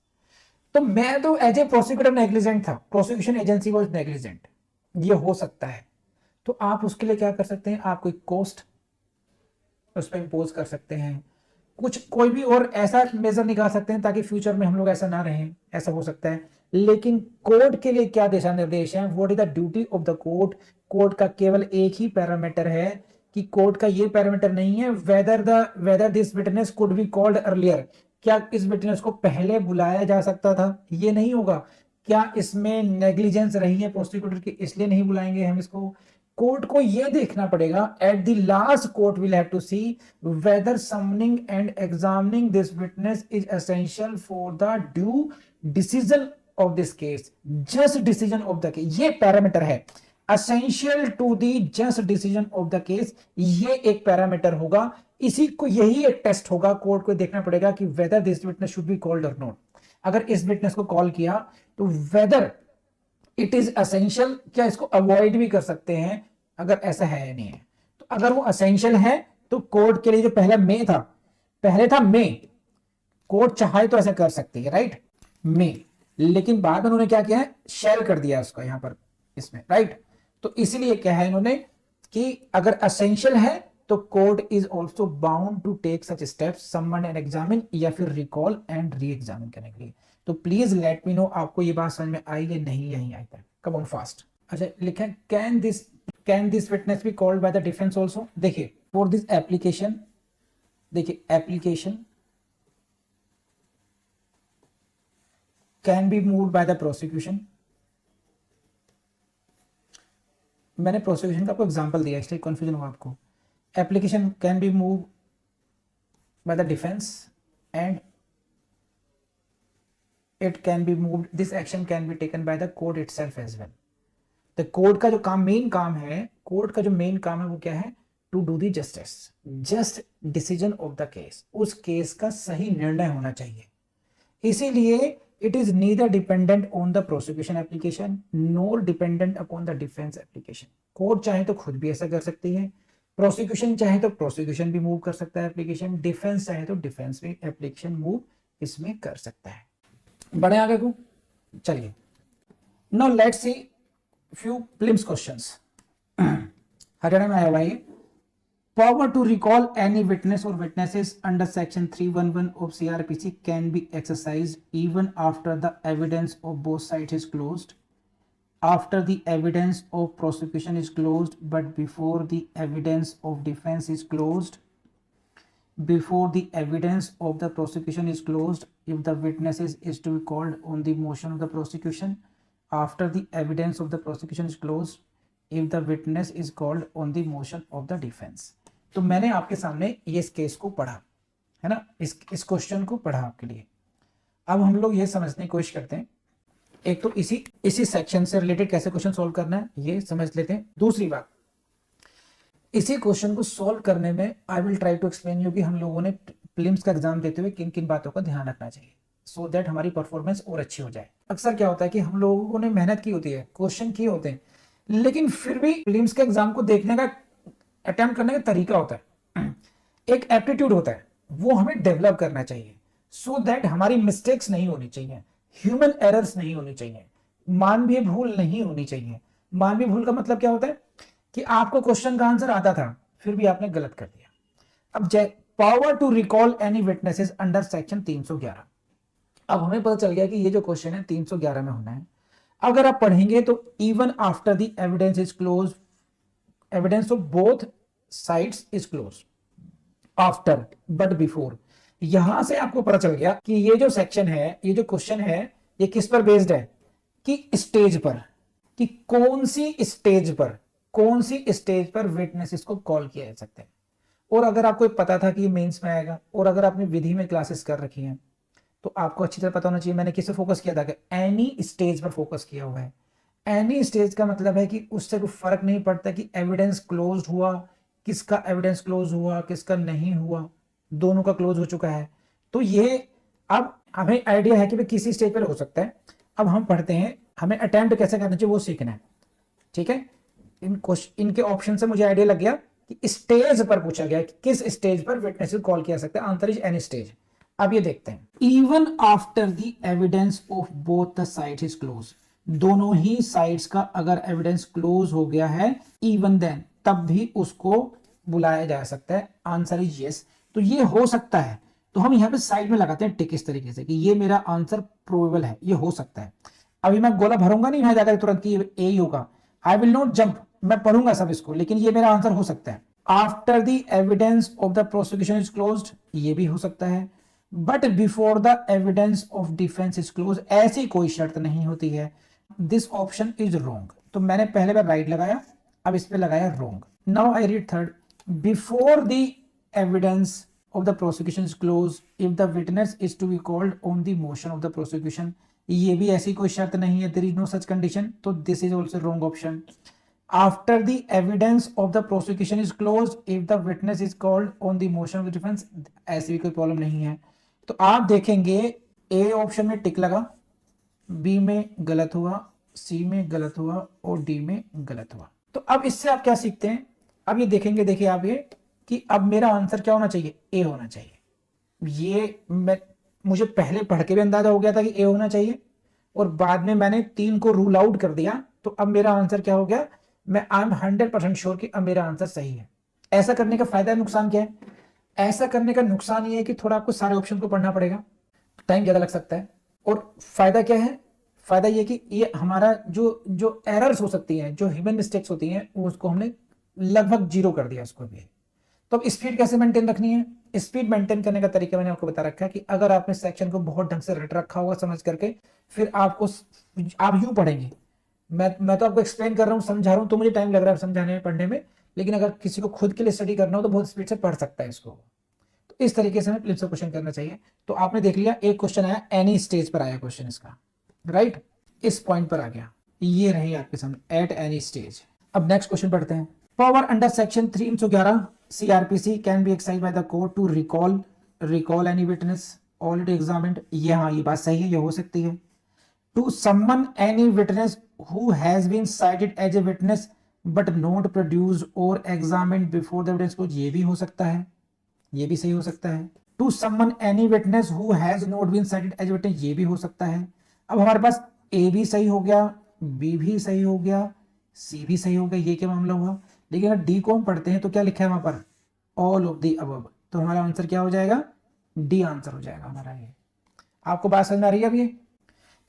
तो मैं तो एज ए प्रोसिक्यूटर नेग्लिजेंट था, प्रोसिक्यूशन एजेंसी वाज नेग्लिजेंट, ये हो सकता है। तो आप उसके लिए क्या कर सकते हैं? आप कोई कॉस्ट उस पर इंपोज कर सकते हैं, कुछ कोई भी और ऐसा मेजर निकाल सकते हैं ताकि फ्यूचर में हम लोग ऐसा ना रहें, ऐसा हो सकता है। लेकिन कोड के लिए क्या दिशा निर्देश है, what is the duty of the code. Code का केवल एक ही पैरामीटर है कि कोड का ये पैरामीटर नहीं है whether this witness could be called earlier, क्या इस विटनेस को पहले बुलाया जा सकता था, ये नहीं होगा। क्या इसमें नेग्लिजेंस रही है प्रोसिक्यूटर की, इसलिए नहीं बुलाएंगे हम इसको। कोर्ट को यह देखना पड़ेगा, at the last court will have to see whether summoning and examining this witness is essential for the due decision of this case, just decision of the case, ये पैरामीटर है। Essential to the just decision of the case, ये एक पैरामीटर होगा। इसी को, यही एक टेस्ट होगा। कोर्ट को देखना पड़ेगा कि whether this witness should be called और नॉट। अगर इस विटनेस को कॉल किया तो वेदर इट इज असेंशियल, क्या इसको अवॉइड भी कर सकते हैं अगर ऐसा है या नहीं है। तो अगर वो असेंशियल है तो कोर्ट के लिए जो पहला मे था, पहले था मे, कोर्ट चाहे तो ऐसा कर सकती है, राइट, मे, लेकिन बाद में उन्होंने क्या किया है, शेल कर दिया उसको यहां पर इसमें, राइट। तो इसीलिए क्या है इन्होंने कि अगर असेंशियल है तो court is also bound to take such steps, summon and examine, या फिर रिकॉल एंड री एग्जामिन करने के लिए। तो प्लीज लेट मी नो आपको ये बात समझ में आई या नहीं, यही आई था, कम ऑन फास्ट। अच्छा लिखा है can this witness be called by the defence also. देखिए फॉर दिस एप्लीकेशन, देखिए application can be moved by the prosecution. मैंने प्रोसिक्यूशन का आपको एग्जांपल दिया, इसलिए कंफ्यूजन हुआ आपको। Application can be move by the defence and it can be moved, this action can be taken by the court itself as well। तो कोर्ट का जो काम, मेन काम है, कोर्ट का जो मेन काम है वो क्या है, to do the justice, just decision of the case, उस केस का सही निर्णय होना चाहिए। इसीलिए it is neither dependent on the prosecution application nor dependent upon the defence application. Court चाहे तो खुद भी ऐसा कर सकती है, प्रोसिक्यूशन चाहे तो प्रोसिक्यूशन भी मूव कर सकता है एप्लीकेशन, डिफेंस चाहे तो डिफेंस भी एप्लीकेशन मूव इसमें कर सकता है। बढ़े आगे को, चलिए now let's see few prelims questions. Haryana में आया हुआ ये, power to recall any witness और witnesses under section 311 of CrPC can be exercised even after the evidence of both sides is closed, after the evidence of prosecution is closed but before the evidence of defence is closed, before the evidence of the prosecution is closed if the witnesses is to be called on the motion of the prosecution, after the evidence of the prosecution is closed if the witness is called on the motion of the defense। तो मैंने आपके सामने ये इस केस को पढ़ा है ना, इस क्वेश्चन को पढ़ा आपके लिए। अब हम लोग ये समझने की कोशिश करते हैं, एक तो इसी सेक्शन से रिलेटेड कैसे क्वेश्चन सॉल्व करना है ये समझ लेते हैं। दूसरी बात, इसी क्वेश्चन को सॉल्व करने में I will try to explain you कि हम लोगों ने प्रीलिम्स का एग्जाम देते हुए किन किन बातों का ध्यान रखना चाहिए, सो दैट हमारी परफॉर्मेंस और अच्छी हो जाए। अक्सर क्या होता है कि हम लोगों ने मेहनत की होती है, क्वेश्चन किए होते हैं, लेकिन फिर भी प्रीलिम्स के एग्जाम को देखने का, अटेम्प्ट करने का तरीका होता है, एक एप्टीट्यूड होता है, वो हमें डेवलप करना चाहिए, सो दैट हमारी मिस्टेक्स नहीं होनी चाहिए, ह्यूमन एरर्स नहीं होनी चाहिए, मानवीय भूल नहीं होनी चाहिए। मानवीय भूल का मतलब क्या होता है कि आपको क्वेश्चन का आंसर आता था फिर भी आपने गलत कर दिया। अब power to recall any witnesses under section 311, अब हमें पता चल गया कि ये जो क्वेश्चन है 311 में होना है। अगर आप पढ़ेंगे तो even after the evidence is close, evidence of both sides is close, after but before, यहां से आपको पता चल गया कि ये जो सेक्शन है, ये जो क्वेश्चन है, ये किस पर बेस्ड है, कि स्टेज पर, कि कौन सी स्टेज पर विटनेसेस को कॉल किया जा सकता है। और अगर आपको पता था कि ये मेंस में आएगा, और अगर आपने विधि में क्लासेस कर रखी हैं, तो आपको अच्छी तरह पता होना चाहिए मैंने किस पे फोकस किया था, कि एनी स्टेज पर फोकस किया हुआ है। एनी स्टेज का मतलब है कि उससे कोई फर्क नहीं पड़ता कि एविडेंस क्लोज हुआ, किसका एविडेंस क्लोज हुआ, किसका नहीं हुआ, दोनों का क्लोज हो चुका है। तो ये अब हमें आइडिया है कि भाई किसी स्टेज पर हो सकता है। अब हम पढ़ते हैं, हमें अटेम्प्ट कैसे करना चाहिए वो सीखना है, ठीक है। इनके ऑप्शन से मुझे आइडिया लग गया कि स्टेज पर पूछा गया कि किस स्टेज पर विटनेस को कॉल किया सकता है, आंसर इज एनी स्टेज। अब ये देखते हैं, even after the evidence of both the sides is close, दोनों ही साइड्स का अगर एविडेंस क्लोज हो गया है, इवन देन, तब भी उसको बुलाया जा सकता है, आंसर इज यस। तो ये हो सकता है, तो हम यहाँ पे साइड में लगाते हैं टिक इस तरीके से कि ये मेरा आंसर प्रोबेबल है, ये हो सकता है। अभी मैं गोला भरूंगा नहीं यहाँ जाकर तुरंत कि ये ए ही होगा, आई विल नॉट जंप, मैं पढ़ूंगा सब इसको, लेकिन ये मेरा आंसर हो सकता है। After the evidence of the prosecution is closed, ये भी हो सकता है। But before the evidence of defence is close, ऐसी कोई शर्त नहीं होती है। दिस ऑप्शन इज रॉन्ग, तो मैंने पहले बार राइट लगाया, अब इस पे लगाया wrong. Now I read third, before the evidence of the prosecution is closed if the witness is to be called on the motion of the prosecution, ये भी ऐसी कोई शर्त नहीं है, there is no such condition, तो this is also wrong option. After the evidence of the prosecution is closed if the witness is called on the motion of the defense, ऐसी भी कोई प्रॉब्लम नहीं है। तो आप देखेंगे ए ऑप्शन में टिक लगा, बी में गलत हुआ, सी में गलत हुआ और डी में गलत हुआ। तो अब इससे आप क्या सीखते हैं, अब ये देखेंगे, देखिए आप ये कि अब मेरा आंसर क्या होना चाहिए, ए होना चाहिए। ये मुझे पहले पढ़ के भी अंदाजा हो गया था कि ए होना चाहिए, और बाद में मैंने 3 को रूल आउट कर दिया, तो अब मेरा आंसर क्या हो गया, मैं आई एम 100% श्योर कि अब मेरा आंसर सही है। ऐसा करने का फायदा नुकसान क्या है, ऐसा करने का नुकसान ये है कि थोड़ा आपको सारे ऑप्शन को पढ़ना पड़ेगा, टाइम ज्यादा लग सकता है। और फायदा क्या है, फायदा ये कि ये हमारा जो एरर्स हो सकती हैं, जो ह्यूमन मिस्टेक्स होती हैं, उसको हमने लगभग 0 कर दिया उसको भी। तो अब स्पीड कैसे मेंटेन रखनी है, स्पीड मेंटेन करने का तरीका मैंने आपको बता रखा है कि अगर आपने सेक्शन को बहुत ढंग से रट रखा होगा समझ करके, फिर आप यूं पढ़ेंगे, मैं तो आपको एक्सप्लेन कर रहा हूं, समझा रहा हूं, तो मुझे टाइम लग रहा है समझाने में, पढ़ने में, लेकिन अगर किसी को खुद के लिए स्टडी करना हो तो बहुत स्पीड से पढ़ सकता है इसको। तो इस तरीके से हमें प्रिलिम्स का क्वेश्चन करना चाहिए। तो आपने देख लिया, एक क्वेश्चन आया, एनी स्टेज पर आया क्वेश्चन इसका, राइट, इस पॉइंट पर आ गया, ये रही आपके सामने, एट एनी स्टेज। अब नेक्स्ट क्वेश्चन पढ़ते हैं। Power under section 311 CRPC can be exercised by the court to recall any witness already examined, ये हाँ ये बात सही है, ये हो सकती है। To summon any witness who has been cited as a witness but not produced or examined before the evidence closed, ये भी हो सकता है, ये भी सही हो सकता है। To summon any witness who has not been cited as a witness, ये भी हो सकता है। अब हमारे पास A भी सही हो गया, B भी सही हो गया, C भी सही हो गया, ये क्या मामला हुआ। लेकिन अगर डी को हम पढ़ते हैं तो क्या लिखा है वहां पर, ऑल ऑफ दी अबव, तो हमारा आंसर क्या हो जाएगा, डी आंसर हो जाएगा हमारा। ये आपको बात समझ में आ रही है अब ये।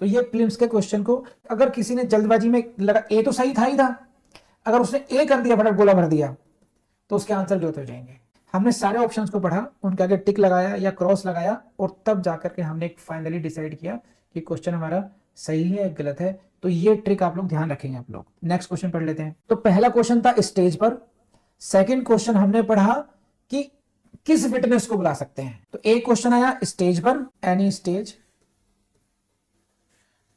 तो ये प्रीलिम्स के क्वेश्चन को अगर किसी ने जल्दबाजी में लगा ए तो सही था ही था, अगर उसने ए कर दिया, फटाफट गोला भर दिया, तो उसके आंसर गलत हो जाएंगे। हमने सारे ऑप्शंस को पढ़ा, उनके आगे टिक लगाया या क्रॉस लगाया, और तब जाकर के हमने फाइनली डिसाइड किया कि क्वेश्चन हमारा सही है या गलत है। तो ये ट्रिक आप लोग ध्यान रखेंगे आप लोग। नेक्स्ट क्वेश्चन पढ़ लेते हैं। तो पहला क्वेश्चन था स्टेज पर, सेकंड क्वेश्चन हमने पढ़ा कि किस विटनेस को बुला सकते हैं। तो एक क्वेश्चन आया स्टेज पर, एनी स्टेज,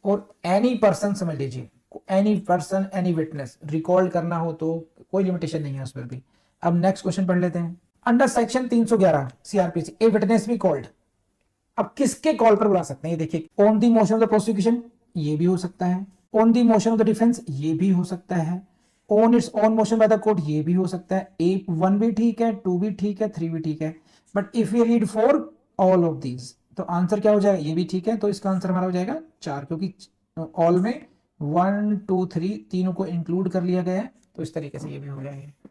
और एनी पर्सन समझ लीजिए, any person any witness, recall करना हो तो कोई लिमिटेशन नहीं है उस पर भी। अब नेक्स्ट क्वेश्चन पढ़ लेते हैं। Under section 311 CRPC a witness be called, अब किसके कॉल पर बुला सकते हैं, ये देखिए, on the motion of the prosecution, ये भी हो सकता है, on the motion of the defence, ये भी हो सकता है, on it's on motion bye the court, ये भी हो सकता है। ए 1 भी ठीक है, 2 भी ठीक है, 3 भी ठीक है, but if we read for all of these, तो आंसर क्या हो जाएगा, ये भी ठीक है, तो इसका आंसर हमारा हो जाएगा 4, क्योंकि ऑल में 1 2 3 तीनों को इंक्लूड कर लिया गया है, तो इस तरीके से ये भी हो जाएगा।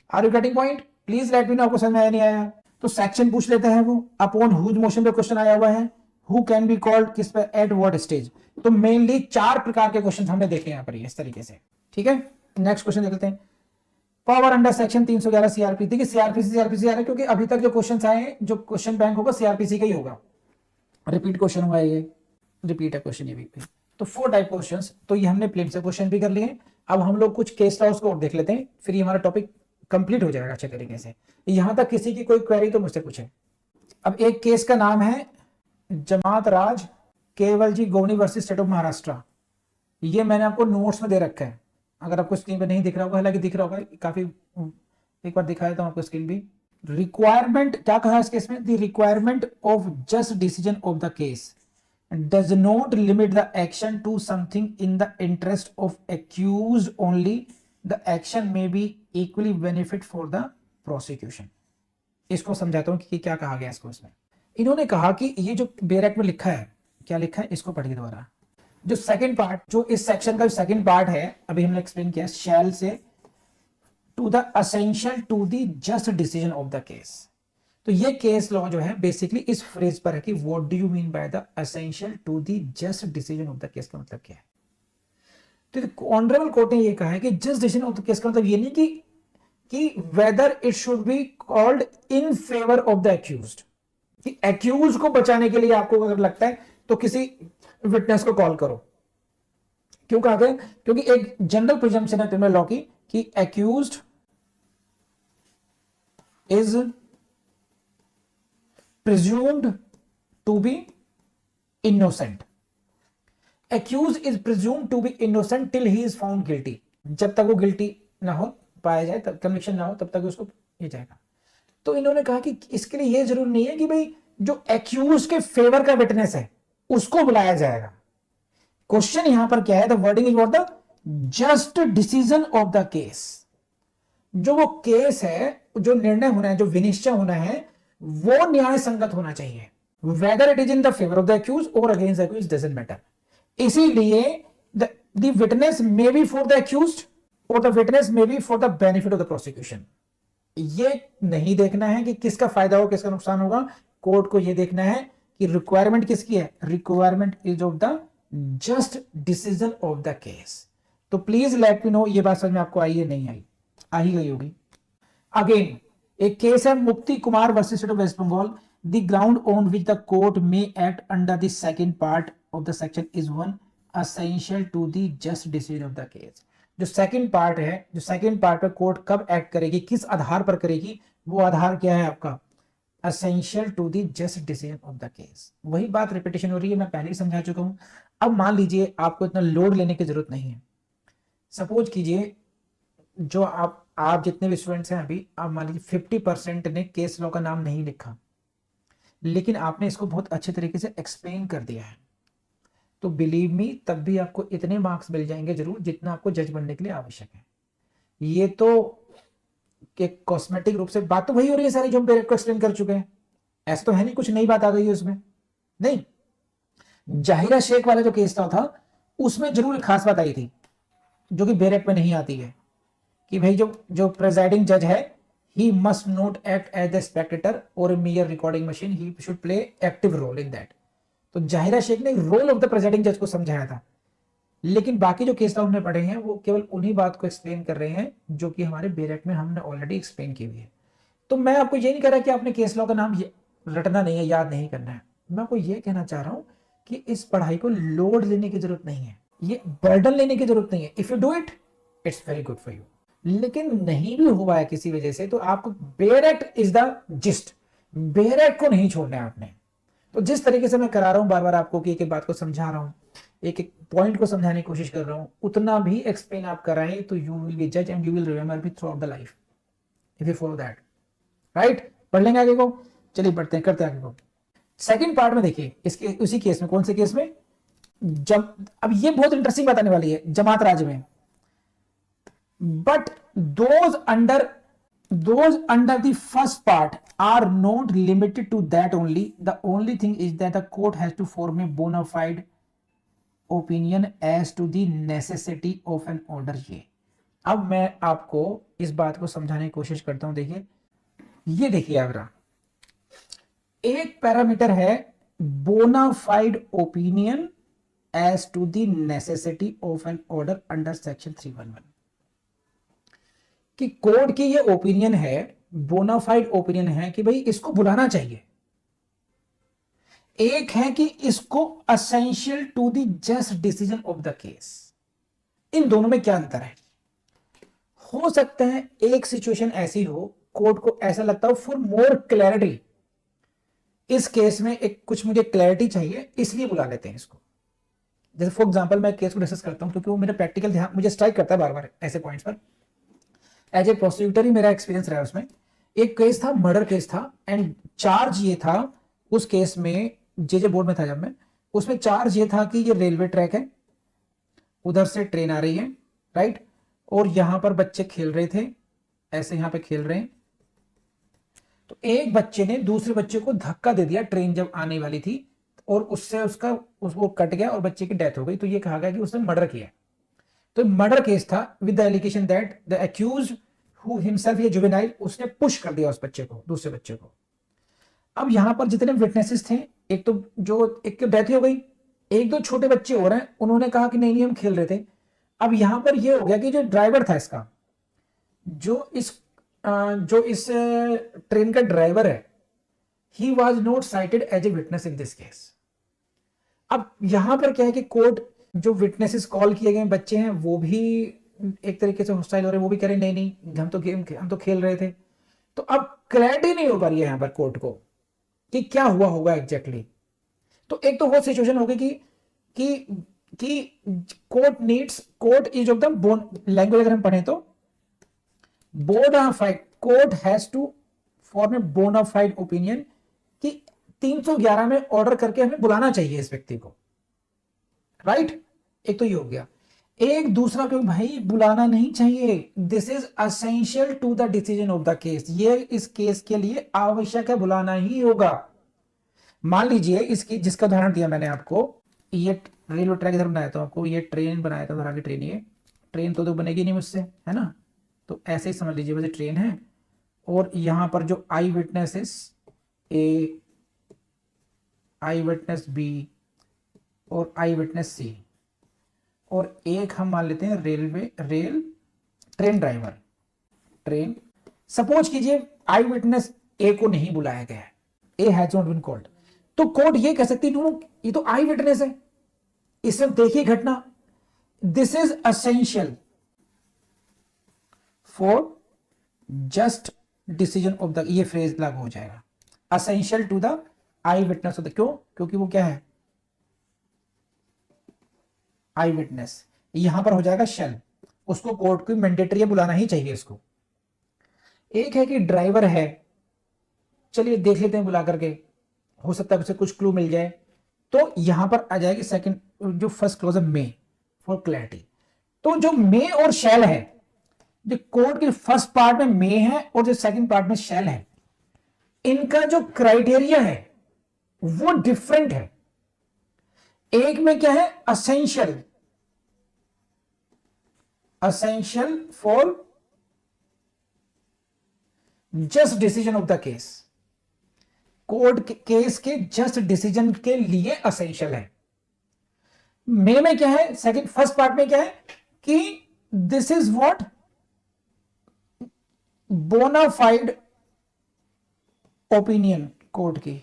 Are you getting point, please let me know आपको समझ में आया नहीं आया। तो सेक्शन पूछ लेते हैं वो, अपॉन हुज मोशन पे क्वेश्चन आया हुआ है, हु कैन बी कॉल्ड, किस पे, एट व्हाट स्टेज। तो मेनली 4 प्रकार के क्वेश्चन हमने देखे यहाँ पर इस तरीके से, ठीक है। नेक्स्ट क्वेश्चन देखते हैं। पावर अंडर सेक्शन 311 CRPC, देखिए CRPC आ रहा है क्योंकि अभी तक जो क्वेश्चन आए, जो क्वेश्चन बैंक होगा CRPC का ही होगा, रिपीट क्वेश्चन हुआ है, ये रिपीट है क्वेश्चन ये भी। तो 4 टाइप क्वेश्चंस, तो ये हमने प्लेन से क्वेश्चन भी कर लिए। अब हम लोग कुछ केस लॉस को और देख लेते हैं, फिर ये हमारा टॉपिक कंप्लीट हो जाएगा अच्छे तरीके से। यहां तक किसी की कोई क्वेरी तो मुझसे पूछे। अब एक केस का नाम है जमात राज केवल जी गोवनी वर्सेस स्टेट ऑफ महाराष्ट्र, ये मैंने आपको नोट्स में दे रखा है, अगर आपको स्क्रीन पे नहीं दिख रहा होगा, हालांकि दिख रहा होगा काफी, एक बार दिखाया था आपको स्क्रीन भी। रिक्वायरमेंट क्या कहा इस केस में, the requirement of just decision of the case does not limit the action to something in the interest of accused only. The action may be equally benefit for the prosecution. इसको समझाता हूं कि क्या कहा गया इसको। इसमें इन्होंने कहा कि ये जो बेयर एक्ट में लिखा है, क्या लिखा है, इसको पढ़िए दोबारा। जो सेकंड पार्ट, जो इस सेक्शन का सेकंड पार्ट है, अभी हमने एक्सप्लेन किया, shall say to the essential to the just decision of the case. तो ये केस लॉ जो है बेसिकली इस फ्रेज पर है कि what do you mean by the essential to the just decision of the case का मतलब क्या है। तो ऑनरेबल कोर्ट ने ये कहा है कि just decision of the case का मतलब ये नहीं कि whether it should be called in favour of the accused, कि एक्यूज को बचाने के लिए आपको अगर लगता है तो किसी विटनेस को कॉल करो। क्यों कहा गया? क्योंकि एक जनरल प्रिजम्पशन है क्रिमिनल लॉ की कि accused is presumed to be innocent. Accuse is presumed to be innocent till he is found guilty. जब तक वो गिल्टी ना हो पाया जाए, तब कन्विक्शन ना हो, तब तक उसको ये जाएगा। तो इन्होंने कहा कि इसके लिए ये जरूरी नहीं है कि भाई जो एक्यूज के फेवर का विटनेस है उसको बुलाया जाएगा। क्वेश्चन यहां पर क्या है? The wording is what? The just decision of the case. जो वो केस है, जो निर्णय होना है, जो विनिश्चय होना है, वो न्याय संगत होना चाहिए। Whether it is in the favour of the accused और against the accused doesn't matter. इसीलिए the witness may be for the accused और the witness may be for the benefit of the prosecution. ये नहीं देखना है कि किसका फायदा हो, किसका नुकसान होगा। कोर्ट को यह देखना है कि रिक्वायरमेंट किसकी है। Requirement is of the just decision of the case. तो प्लीज लेट मी नो ये बात समझ में आपको आई है, नहीं आई? आ ही गई होगी। अगेन एक केस है Mukti Kumar versus state of West Bengal. The ground on which the court may act under the second part of the section is one essential to the just decision of the case. जो सेकंड पार्ट है, जो सेकंड पार्ट पर कोर्ट कब एक्ट करेगी, किस आधार पर करेगी, वो आधार क्या है आपका? Essential to the just decision of the case. वही बात रिपीटेशन हो रही है, मैं पहले ही समझा चुका हूं। अब मान लीजिए आपको इतना लोड लेने की जरूरत नहीं है। सपोज कीजिए जो आप जितने भी स्टूडेंट्स हैं अभी, आप मान लीजिए 50% ने केस लॉ का नाम नहीं लिखा, लेकिन आपने इसको बहुत अच्छे तरीके से एक्सप्लेन कर दिया है, तो बिलीव मी तब भी आपको इतने मार्क्स मिल जाएंगे जरूर जितना आपको जज बनने के लिए आवश्यक है। ये तो एक कॉस्मेटिक रूप से बात तो वही हो रही है सारी जो हम पेरेंट को एक्सप्लेन कर चुके हैं। ऐसा तो है नहीं कुछ नई बात आ गई है उसमें, नहीं। जाहिरा शेख वाला जो केस था उसमें जरूर एक खास बात आई थी जो कि बेरेट में नहीं आती है, कि भाई जो प्रेजाइडिंग जज है, he must not act as the spectator और a mere recording machine, he should play active role in that. तो जाहिरा शेख ने रोल ऑफ द प्रेजाइडिंग जज को समझाया था, लेकिन बाकी जो केस लॉ हमने पढ़े हैं वो केवल उन्हीं बात को एक्सप्लेन कर रहे हैं जो कि हमारे बेरेट में हमने ऑलरेडी एक्सप्लेन की हुई है। तो मैं आपको ये नहीं कह रहा कि आपने केस लॉ का नाम रटना नहीं है, याद नहीं करना है। मैं आपको ये कहना चाह रहा हूं कि इस पढ़ाई को लोड लेने की जरूरत नहीं है, ये बर्डन लेने की जरूरत नहीं है। If you do it, it's very good for you. लेकिन नहीं भी हुआ है किसी वजह से, तो आपको बेरेट इज द जिस्ट, बेरेट को नहीं छोड़ना है आपने। तो जिस तरीके से मैं करा रहा हूं बार बार आपको कि एक एक बात को समझा रहा हूं, एक एक पॉइंट को समझाने की कोशिश कर रहा हूं, उतना भी एक्सप्लेन आप कराएं तो यू विल बी जज and you will remember me through out the life if you follow that. Right, पढ़ लेंगे आगे को। चलिए पढ़ते हैं, करते हैं आगे को। सेकंड पार्ट में देखिए, इसके उसी केस में, कौन से केस में? अब ये बहुत इंटरेस्टिंग बात आने वाली है जमात राज्य में। But those under the first part are not limited to that only. The only thing is that the court has to form a bona fide opinion as to the necessity of an order। ये अब मैं आपको इस बात को समझाने की कोशिश करता हूं। देखिए, ये देखिए आगरा, एक पैरामीटर है bona fide opinion as to the necessity of an order under section 311, कि कोर्ट की ये ओपिनियन है, बोनाफाइड ओपिनियन है कि भाई इसको बुलाना चाहिए। एक है कि इसको essential to the just decision of the case. इन दोनों में क्या अंतर है? हो सकता है एक सिचुएशन ऐसी हो, कोर्ट को ऐसा लगता हो फॉर मोर क्लैरिटी, इस केस में एक कुछ मुझे क्लैरिटी चाहिए, इसलिए बुला लेते हैं इसको। जैसे फॉर एग्जांपल मैं केस को डिस्कस करता हूं क्योंकि वो मेरा प्रैक्टिकल ध्यान मुझे स्ट्राइक करता है बार बार ऐसे पॉइंट्स पर। एज ए प्रोसिक्यूटर ही मेरा एक्सपीरियंस रहा है उसमें। एक केस था, मर्डर केस था, एंड चार्ज ये था उस केस में, जे बोर्ड में था जब मैं, उसमें चार्ज ये था कि ये रेलवे ट्रैक है, उधर से ट्रेन आ रही है, राइट, और यहां पर बच्चे खेल रहे थे, ऐसे यहां पे खेल रहे हैं, तो एक बच्चे ने दूसरे बच्चे को धक्का दे दिया ट्रेन जब आने वाली थी, और उससे उसको कट गया और बच्चे की डेथ हो गई। तो ये कहा गया कि उसने मर्डर किया। तो मर्डर केस था with the allegation that the accused who himself, ये जुवेनाइल, उसने पुश कर दिया उस बच्चे को, दूसरे बच्चे को। अब यहां पर जितने विटनेसेस थे, एक तो जो एक की डेथ हो गई, एक दो छोटे बच्चे हो रहे हैं, उन्होंने कहा कि नहीं नहीं हम खेल रहे थे। अब यहां पर ये हो गया कि जो ड्राइवर था इसका, जो इस ट्रेन का ड्राइवर है, he was not cited as a witness in this case. अब यहां पर क्या है कि कोर्ट, जो विटनेसेस कॉल किए गए बच्चे हैं वो भी एक तरीके से हॉस्टाइल हो रहे हैं, वो भी कह रहे नहीं नहीं हम तो खेल रहे थे। तो अब क्लैरिटी नहीं हो पा रही है यहां पर कोर्ट को कि क्या हुआ होगा एग्जैक्टली। तो एक तो वो सिचुएशन होगी कि कि court is of the bone language, अगर हम पढ़ें तो bona fide, court has to form a bona fide opinion कि 311 में ऑर्डर करके हमें बुलाना चाहिए इस व्यक्ति को, राइट। एक तो ये हो गया। एक दूसरा क्यों भाई बुलाना नहीं चाहिए, this is essential to the decision of the case, ये इस केस के लिए आवश्यक है, बुलाना ही होगा। मान लीजिए इसकी जिसका उदाहरण दिया मैंने आपको, ये रेलवे ट्रैक इधर बनाया था आपको, ये ट्रेन बनाया था, आगे ट्रेन, ये ट्रेन तो बनेगी नहीं मुझसे, है ना। तो ऐसे ही समझ लीजिए वैसे ट्रेन है, और यहां पर जो आई विटनेसेस ए, आई विटनेस बी और आई विटनेस सी, और एक हम मान लेते हैं ट्रेन ड्राइवर, ट्रेन। सपोज कीजिए आई विटनेस ए को नहीं बुलाया गया है, a has not been called, तो कोर्ट ये कह सकती है ये तो आई विटनेस है, इसने देखी घटना, this is essential for just decision of the, ये फ्रेज लागू हो जाएगा, essential to the eye witness of the, क्यों, क्योंकि वो क्या है आई विटनेस, यहां पर हो जाएगा शेल, उसको कोर्ट को मैंडेटरी बुलाना ही चाहिए इसको। एक है कि ड्राइवर है, चलिए देख लेते हैं बुला करके, हो सकता है उसे कुछ क्लू मिल जाए, तो यहां पर आ जाएगी सेकंड, जो फर्स्ट क्लॉज है मे, फॉर क्लैरिटी। तो जो मे और शेल है, जो कोर्ट के फर्स्ट पार्ट में मे है और जो सेकंड पार्ट में शेल है, इनका जो क्राइटेरिया है वो डिफरेंट है। एक में क्या है essential, essential for just decision of the case, court case के जस्ट डिसीजन के लिए असेंशियल है। मे में क्या है, सेकंड फर्स्ट पार्ट में क्या है कि this is what bona fide opinion court की,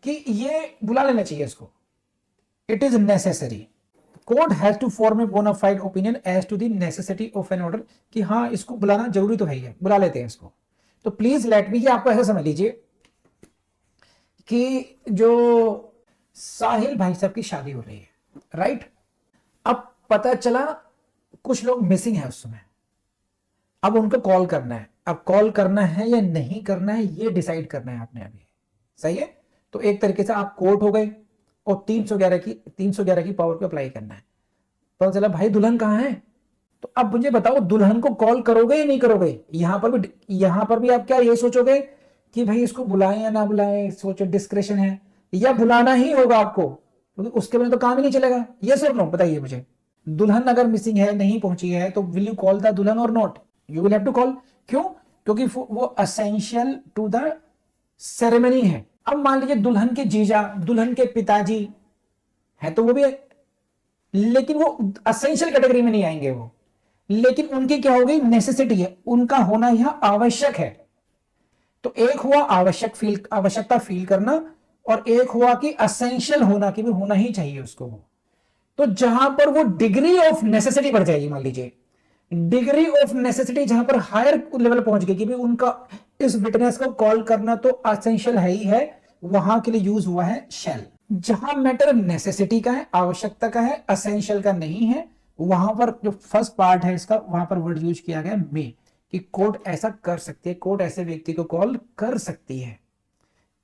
कि ये बुला लेना चाहिए इसको, it is necessary, court has to form a bona fide opinion as to the necessity of an order, कि हाँ इसको बुलाना जरूरी तो है ही है, बुला लेते हैं इसको। तो प्लीज लेट मी, आपको ऐसा समझ लीजिए कि जो साहिल भाई साहब की शादी हो रही है, राइट। अब पता चला कुछ लोग मिसिंग है उस समय, अब उनको कॉल करना है, अब कॉल करना है या नहीं करना है ये डिसाइड करना है आपने अभी, सही है। तो एक तरीके से आप कोर्ट हो गए और 311 की पावर पे अप्लाई करना है। पता चला भाई दुल्हन कहाँ है, तो अब मुझे बताओ दुल्हन को कॉल करोगे या नहीं करोगे। यहां पर भी आप क्या ये सोचोगे कि भाई इसको बुलाएं या ना बुलाएं, सोचो डिस्क्रेशन है, या बुलाना ही होगा आपको, क्योंकि उसके बिना तो काम ही नहीं चलेगा। ये सब नो बताइए मुझे, दुल्हन अगर मिसिंग है, नहीं पहुंची है, तो विल यू कॉल द दुल्हन और not, you will have to call. क्यों, क्योंकि वो असेंशियल टू द सेरेमनी है। अब मान लीजिए दुल्हन के जीजा, दुल्हन के पिताजी है, तो वो भी है, लेकिन वो असेंशियल कैटेगरी में नहीं आएंगे वो, लेकिन उनकी क्या हो गई नेसेसिटी है, उनका होना यह आवश्यक है। तो एक हुआ आवश्यकता फील करना, और एक हुआ कि असेंशियल होना, कि भी होना ही चाहिए उसको वो। तो जहां पर वो डिग्री ऑफ नेसेसिटी बढ़ जाएगी, मान लीजिए डिग्री ऑफ नेसेसिटी जहां पर हायर लेवल पहुंच गई कि भी उनका इस विटनेस को कॉल करना तो असेंशियल है ही है, वहां के लिए यूज हुआ है शेल। जहां मैटर नेसेसिटी का है, आवश्यकता का है, असेंशियल का नहीं है, वहां पर जो फर्स्ट पार्ट है इसका, वहां पर वर्ड यूज किया गया मे, कि कोर्ट ऐसा कर सकती है, कोर्ट ऐसे व्यक्ति को कॉल कर सकती है।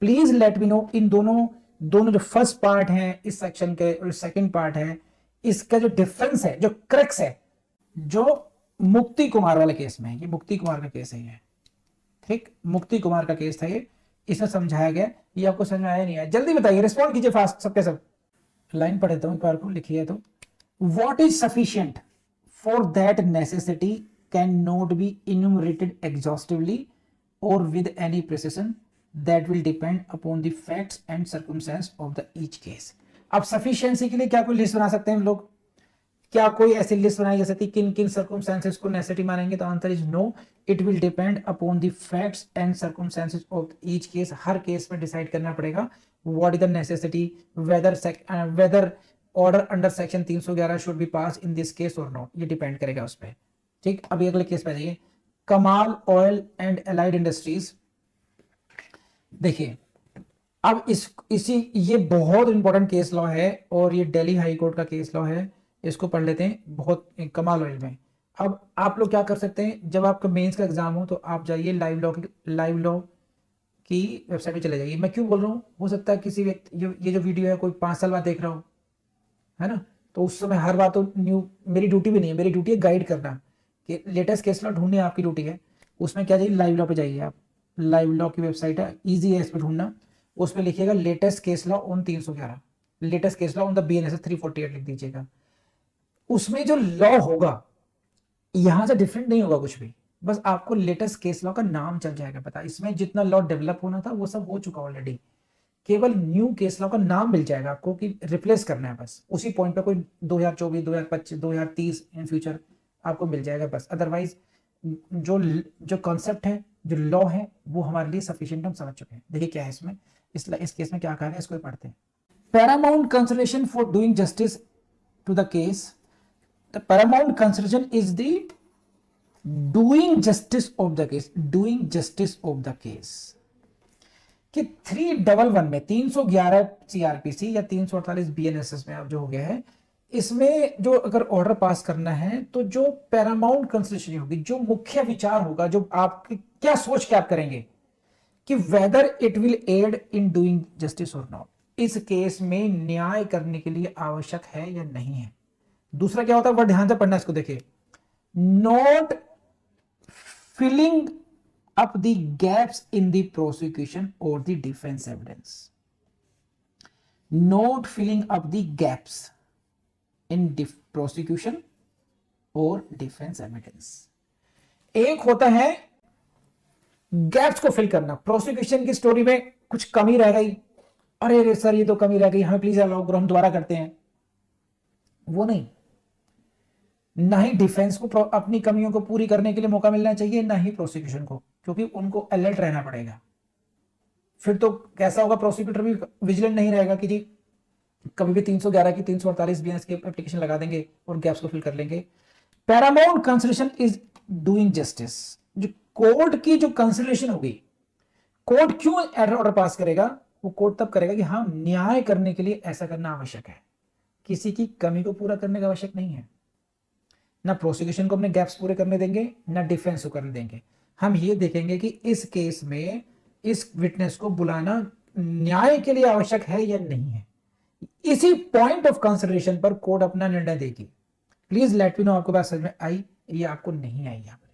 प्लीज लेट मी नो, इन दोनों जो फर्स्ट पार्ट है इस सेक्शन के और सेकंड पार्ट है, इसका जो डिफरेंस है, जो क्रक्स है, जो मुक्ति कुमार वाले केस में है, ये मुक्ति कुमार का केस है ये, ठीक, मुक्ति कुमार का केस था ये, इसमें समझाया गया। ये आपको समझ में आया नहीं आया, जल्दी बताइए, रिस्पॉन्ड कीजिए फास्ट सबके सब। लाइन पढ़ देता हूं एक बार को, लिखिए तो, what is sufficient for that necessity can not be enumerated exhaustively और with any precision that will depend upon the facts and circumstances of the each case. अब सफिशिएंसी के लिए क्या कोई लिस्ट बना सकते हैं हम लोग? क्या कोई ऐसी लिस्ट बनाई जा सकती है किन किन सर्कमस्टेंसेस को नेसेसिटी मानेंगे? तो answer is no, it will depend upon the facts and circumstances of each case. हर केस में डिसाइड करना पड़ेगा what is the necessity, whether order under section 311 should be pass in this case और नॉट, ये डिपेंड करेगा उस पर। ठीक, अभी अगले केस पे जाइए। कमाल ऑयल एंड एलाइड इंडस्ट्रीज। देखिए अब ये बहुत इंपॉर्टेंट केस लॉ है और ये दिल्ली हाई कोर्ट का केस लॉ है, इसको पढ़ लेते हैं बहुत कमाल ऑयल में। अब आप लोग क्या कर सकते हैं, जब आपका मेंस का एग्जाम हो तो आप जाइए लाइव लॉ की वेबसाइट पे चले जाइए। मैं क्यों बोल रहा हूँ, हो सकता है किसी व्यक्ति ये जो वीडियो है कोई 5 साल बाद देख रहा हो, है ना, तो उस समय हर बात तो न्यू, मेरी ड्यूटी भी नहीं है, मेरी ड्यूटी है गाइड करना कि लेटेस्ट केस लॉ ढूंढने आपकी ड्यूटी है। उसमें क्या जाइए, लाइव लॉ पे जाइए आप, लाइव लॉ की वेबसाइट है, ईजी है इस पर ढूंढना। उसमें लिखिएगा latest case law on 311, latest case law on the BNSS 348 लिख दीजिएगा। उसमें जो लॉ होगा यहां से डिफरेंट नहीं होगा कुछ भी, बस आपको लेटेस्ट केस लॉ का नाम चल जाएगा पता। इसमें जितना लॉ डेवलप होना था वो सब हो चुका ऑलरेडी, केवल न्यू केस लॉ का नाम मिल जाएगा आपको कि रिप्लेस करना है बस। उसी पॉइंट पे कोई 2024, 2025, 2030 इन फ्यूचर आपको मिल जाएगा बस। अदरवाइज जो जो कॉन्सेप्ट है, जो लॉ है, वो हमारे लिए सफिशिएंट, हम समझ चुके हैं। देखिए क्या है इसमें, इस केस में क्या कहा है, इसको पढ़ते हैं। Paramount consideration for doing justice to the case, the paramount consideration is the doing justice of the case, doing justice of the case. कि 311 में 311 CRPC या 348 BNSS में अब जो हो गया है, इसमें जो अगर ऑर्डर पास करना है तो जो पैरामाउंट कंसिडरेशन होगी, जो मुख्य विचार होगा, जो आप क्या सोच के आप करेंगे कि whether it will aid in doing justice और नॉट, इस केस में न्याय करने के लिए आवश्यक है या नहीं है। दूसरा क्या होता है, वर्ड ध्यान से पढ़ना इसको, देखिए, not filling up the gaps in the prosecution or the defense evidence, not filling up the gaps in prosecution or defense evidence। एक होता है गैप्स को फिल करना, प्रोसिक्यूशन की स्टोरी में कुछ कमी रह गई, अरे सर ये तो कमी रह गई, हमें प्लीज अलाउ करो, हम दोबारा करते हैं, वो नहीं। ना ही डिफेंस को अपनी कमियों को पूरी करने के लिए मौका मिलना चाहिए, ना ही प्रोसिक्यूशन को, क्योंकि उनको अलर्ट रहना पड़ेगा। फिर तो कैसा होगा, प्रोसिक्यूटर भी विजिलेंट नहीं रहेगा कि जी कभी भी 311 की 348 BNS की एप्लीकेशन लगा देंगे और गैप्स को फिल कर लेंगे। Paramount consideration is doing justice, जो कोर्ट की जो कंसिडरेशन होगी, कोर्ट क्यों ऑर्डर पास करेगा, वो कोर्ट तब करेगा कि हाँ न्याय करने के लिए ऐसा करना आवश्यक है, किसी की कमी को पूरा करने का आवश्यक नहीं है। ना प्रोसिक्यूशन को अपने गैप्स पूरे करने देंगे, ना डिफेंस को करने देंगे। हम ये देखेंगे कि इस केस में इस विटनेस को बुलाना न्याय के लिए आवश्यक है या नहीं है। इसी पॉइंट ऑफ कंसिडरेशन पर कोर्ट अपना निर्णय देगी। प्लीज लेट मी नो आपको बात समझ में आई या आपको नहीं आई। यहां पर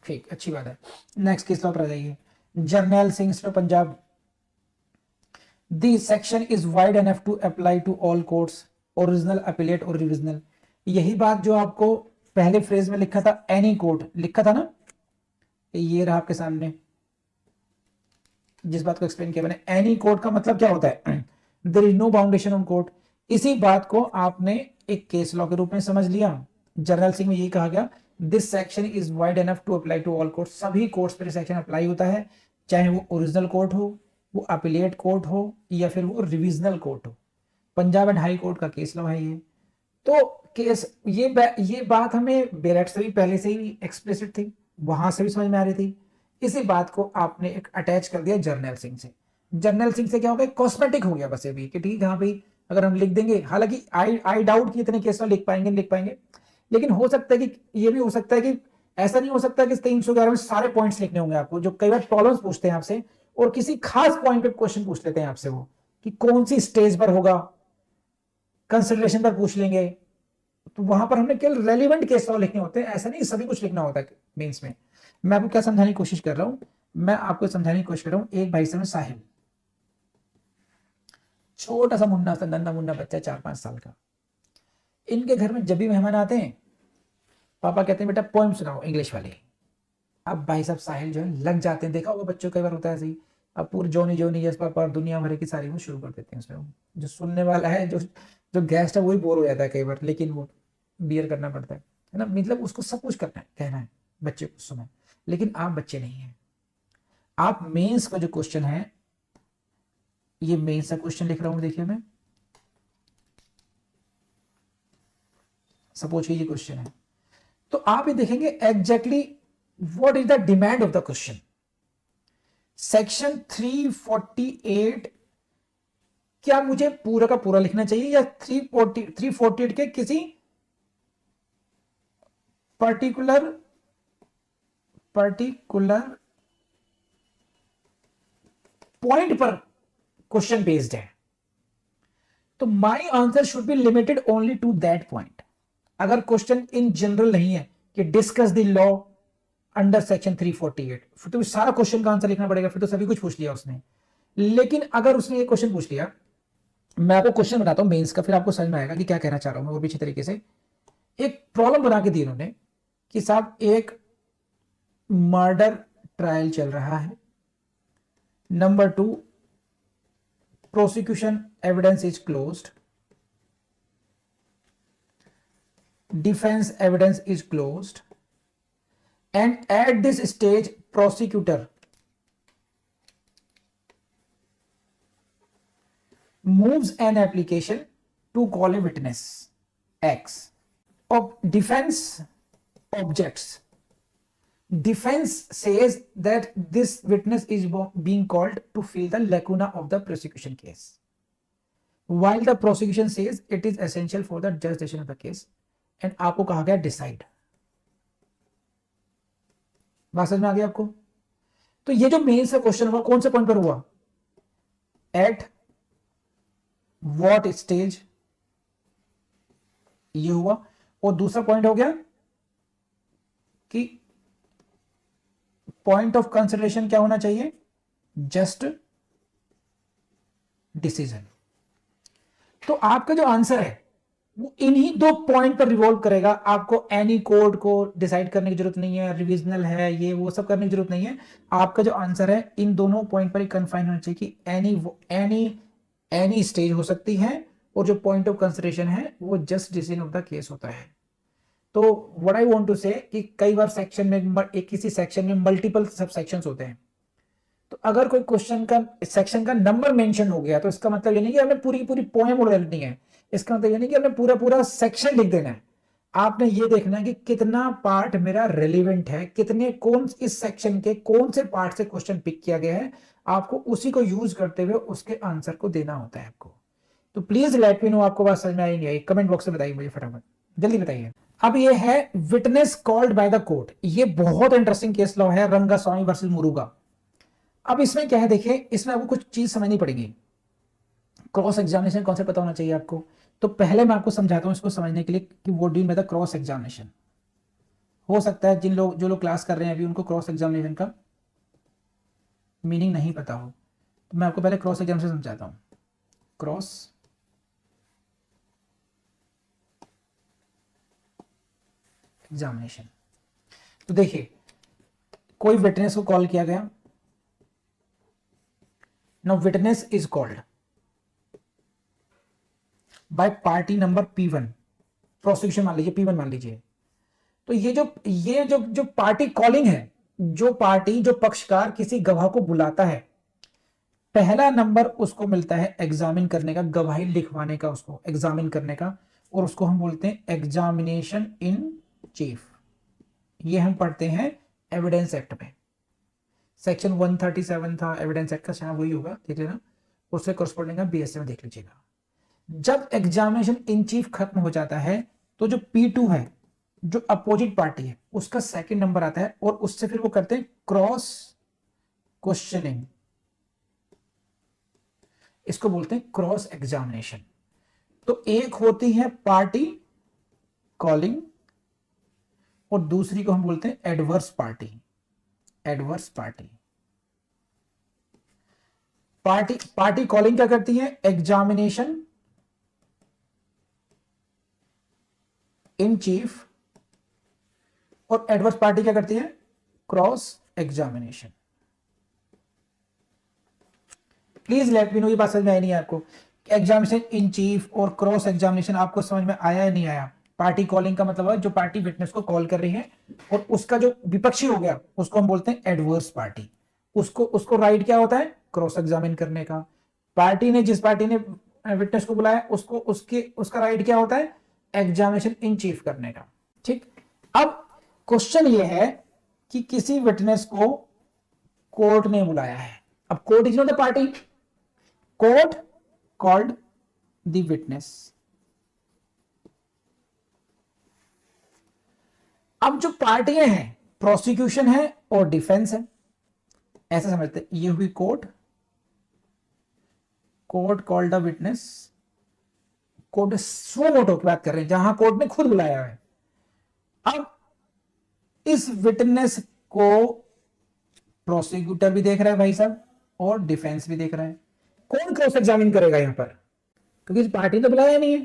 ठीक, अच्छी बात है। नेक्स्ट केस पर आ जाइए, Jarnail Singh Punjab. This section is wide enough to apply to all courts, original, appellate और रिविजनल। यही बात जो आपको पहले फ्रेज में लिखा था, एनी कोर्ट लिखा था ना, ये रहा आपके सामने, जिस बात को एक्सप्लेन किया मैंने। एनी कोर्ट का मतलब क्या होता है, there is no boundation on court. इसी बात को आपने एक केस लॉ के रूप में समझ लिया। जर्नल सिंह में यही कहा गया, this section is wide enough to apply to all court. सभी कोर्ट्स पर सेक्शन अप्लाई होता है, चाहे वो ओरिजिनल कोर्ट हो, वो अपीलेट कोर्ट हो, या फिर वो रिविजनल कोर्ट हो। पंजाब एंड हाई कोर्ट का केस लॉ है ये। तो केस ये बात हमें बेरेट से भी पहले से ही एक्सप्लिसिट थी, वहां से भी समझ में आ रही थी। इसी बात को आपने एक अटैच कर दिया जर्नल सिंह से। जर्नल सिंह से क्या हो गया, कॉस्मेटिक हो गया बस ये भी, कि ठीक है हाँ भाई अगर हम लिख देंगे, हालांकि आई डाउट कि इतने केस लिख पाएंगे, लेकिन हो सकता है कि ये भी हो सकता है कि ऐसा नहीं हो सकता कि 311 में सारे पॉइंट्स लिखने होंगे आपको, जो कई बार प्रॉब्लम्स पूछते हैं आपसे और किसी खास पॉइंट पे क्वेश्चन पूछ लेते हैं आपसे, वो कि कौन सी स्टेज पर होगा, कंसिडरेशन पर पूछ लेंगे। तो वहां पर हमने केवल रेलिवेंट केस लॉ लिखने होते हैं, ऐसा नहीं सभी कुछ लिखना होता है मेंस में। मैं आपको क्या समझाने की कोशिश कर रहा हूं, मैं आपको समझाने की कोशिश कर रहा हूं। एक भाई साहब साहिल, छोटा सा मुन्ना सा नन्ना मुन्ना बच्चा 4-5 साल का। इनके घर में जब भी मेहमान आते हैं, पापा कहते हैं बेटा पोएम सुनाओ इंग्लिश वाली। अब भाई साहब साहिल जो है लग जाते हैं, देखा होगा बच्चों कई बार होता है ऐसे ही। अब पूरी जोनी जोनी यस पापा और दुनिया भर की सारी वो शुरू कर देते हैं उसमें। जो सुनने वाला है, जो जो गेस्ट है, वही बोर हो जाता है कई बार, लेकिन वो बियर करना पड़ता है ना। मतलब उसको सब कुछ करना है, कहना है बच्चे को सुना। लेकिन आप बच्चे नहीं हैं। आप मेंस का जो क्वेश्चन है, ये मेंस का क्वेश्चन लिख रहा हूं, देखिए मैं। सपोज ये क्वेश्चन है, तो आप ये देखेंगे exactly what is the demand of the question. Section 348 क्या मुझे पूरा का पूरा लिखना चाहिए, या 348 के किसी पर्टिकुलर पॉइंट पर क्वेश्चन बेस्ड है। तो my answer should be limited only to that point. अगर क्वेश्चन इन जनरल नहीं है कि discuss the law under section 348, फिर तो सारा क्वेश्चन का आंसर लिखना पड़ेगा, फिर तो सभी कुछ पूछ लिया उसने। लेकिन अगर उसने ये क्वेश्चन पूछ लिया, मैं आपको क्वेश्चन बताता हूं मेंस का, फिर आपको समझ में आएगा कि क्या कहना चाह रहा हूं मैं और भी अच्छे तरीके से। एक प्रॉब्लम बना के दी उन्होंने कि साहब एक मर्डर ट्रायल चल रहा है, number 2 prosecution evidence is closed, defence evidence is closed, and at this stage prosecutor moves an application to call a witness X. Defense objects. Defense says that this witness is being called to fill the lacuna of the prosecution case, while the prosecution says it is essential for the jurisdiction of the case, and आपको कहा गया decide। बात समझ में आ गई आपको? तो ये जो मेंस का क्वेश्चन हुआ कौन से पॉइंट पर हुआ? एट व्हाट स्टेज, ये हुआ। और दूसरा पॉइंट हो गया कि पॉइंट ऑफ कंसिडरेशन क्या होना चाहिए? Just decision. तो आपका जो आंसर है वो इन्हीं 2 पॉइंट पर रिवॉल्व करेगा। आपको एनी कोड को डिसाइड करने की जरूरत नहीं है, रिविजनल है ये वो सब करने की जरूरत नहीं है। आपका जो आंसर है इन दोनों पॉइंट पर ही कन्फाइन होना चाहिए कि एनी स्टेज हो सकती है, और जो पॉइंट ऑफ कंसिडरेशन है वो just decision of the case होता है। तो व्हाट आई वांट टू से कि कई बार सेक्शन में एक किसी सेक्शन में मल्टीपल सब सेक्शंस होते हैं। तो अगर कोई क्वेश्चन का सेक्शन का नंबर मेंशन हो गया, तो इसका मतलब ये नहीं कि हमने पूरी पूरी पोएम उड़ा लेनी है। इसका मतलब ये नहीं कि हमने पूरा पूरा सेक्शन लिख देना है। आपने ये देखना है कि कितना पार्ट मेरा रेलिवेंट है, कितने कौन इस सेक्शन के कौन से पार्ट से क्वेश्चन पिक किया गया है, आपको उसी को यूज करते हुए उसके आंसर को देना होता है आपको। तो प्लीज लेट मी नो आपको बात समझ में आई नहीं आई, कमेंट बॉक्स में बताइए मुझे फटाफट, जल्दी बताइए। अब ये है witness called by the court. ये बहुत इंटरेस्टिंग केस लॉ है, रंगास्वामी वर्सेस मुरुगा। अब इसमें क्या है, देखिए इसमें आपको कुछ चीज समझनी पड़ेगी। क्रॉस एग्जामिनेशन कॉन्सेप्ट पता होना चाहिए आपको। तो पहले मैं आपको समझाता हूं इसको समझने के लिए कि वो डील में था क्रॉस एग्जामिनेशन। हो सकता है जो लोग क्लास कर रहे हैं अभी उनको क्रॉस एग्जामिनेशन का मीनिंग नहीं पता हो, तो मैं आपको पहले क्रॉस एग्जामिनेशन समझाता हूं। क्रॉस एग्जामिनेशन, तो देखिए कोई विटनेस को कॉल किया गया। Now witness is called by party number P1, prosecution मान लीजिए P1 मान लीजिए। तो ये जो पार्टी कॉलिंग है, जो पक्षकार किसी गवाह को बुलाता है, पहला नंबर उसको मिलता है एग्जामिन करने का, गवाही लिखवाने का, उसको एग्जामिन करने का, और उसको हम बोलते हैं एग्जामिनेशन इन चीफ। ये हम पढ़ते हैं एविडेंस एक्ट में, सेक्शन 137 था एविडेंस एक्ट का, शायद वही होगा, देख लेना, उससे करस्पॉन्डिंग है बीएसए में देख लीजिएगा। जब एग्जामिनेशन इन चीफ खत्म हो जाता है, तो जो P2 है, जो अपोजिट पार्टी है, उसका सेकंड नंबर आता है, और उससे फिर वो करते हैं क्रॉस क्वेश्चनिंग। इसको बोलते हैं क्रॉस एग्जामिनेशन। तो एक होती है पार्टी कॉलिंग, और दूसरी को हम बोलते हैं adverse party. Adverse party party calling क्या करती है? Examination in chief. और एडवर्स पार्टी क्या करती है? Cross examination. Please let me no ये बात समझ में आई नहीं है आपको? एग्जामिनेशन इन चीफ और क्रॉस एग्जामिनेशन आपको समझ में आया या नहीं आया? पार्टी कॉलिंग का मतलब है जो पार्टी विटनेस को कॉल कर रही है और उसका जो विपक्षी हो गया उसको हम बोलते हैं एडवर्स पार्टी। उसको उसको राइट क्या होता है? क्रॉस एग्जामिन करने का। पार्टी ने, जिस पार्टी ने विटनेस को बुलाया, उसको उसका राइट क्या होता है? एग्जामिनेशन इन चीफ करने का। ठीक। अब क्वेश्चन ये है कि किसी विटनेस को कोर्ट ने बुलाया है। अब court is not the party, court called the witness. अब जो पार्टियां हैं, प्रोसिक्यूशन है और डिफेंस है, ऐसा समझते हैं। ये हुई court, court called the witness. Court सो वोटों की बात कर रहे हैं जहां कोर्ट ने खुद बुलाया है। अब इस विटनेस को प्रोसिक्यूटर भी देख रहा है भाई साहब और डिफेंस भी देख रहा है। कौन क्रॉस एग्जामिन करेगा यहां पर? क्योंकि पार्टी तो बुलाया नहीं है,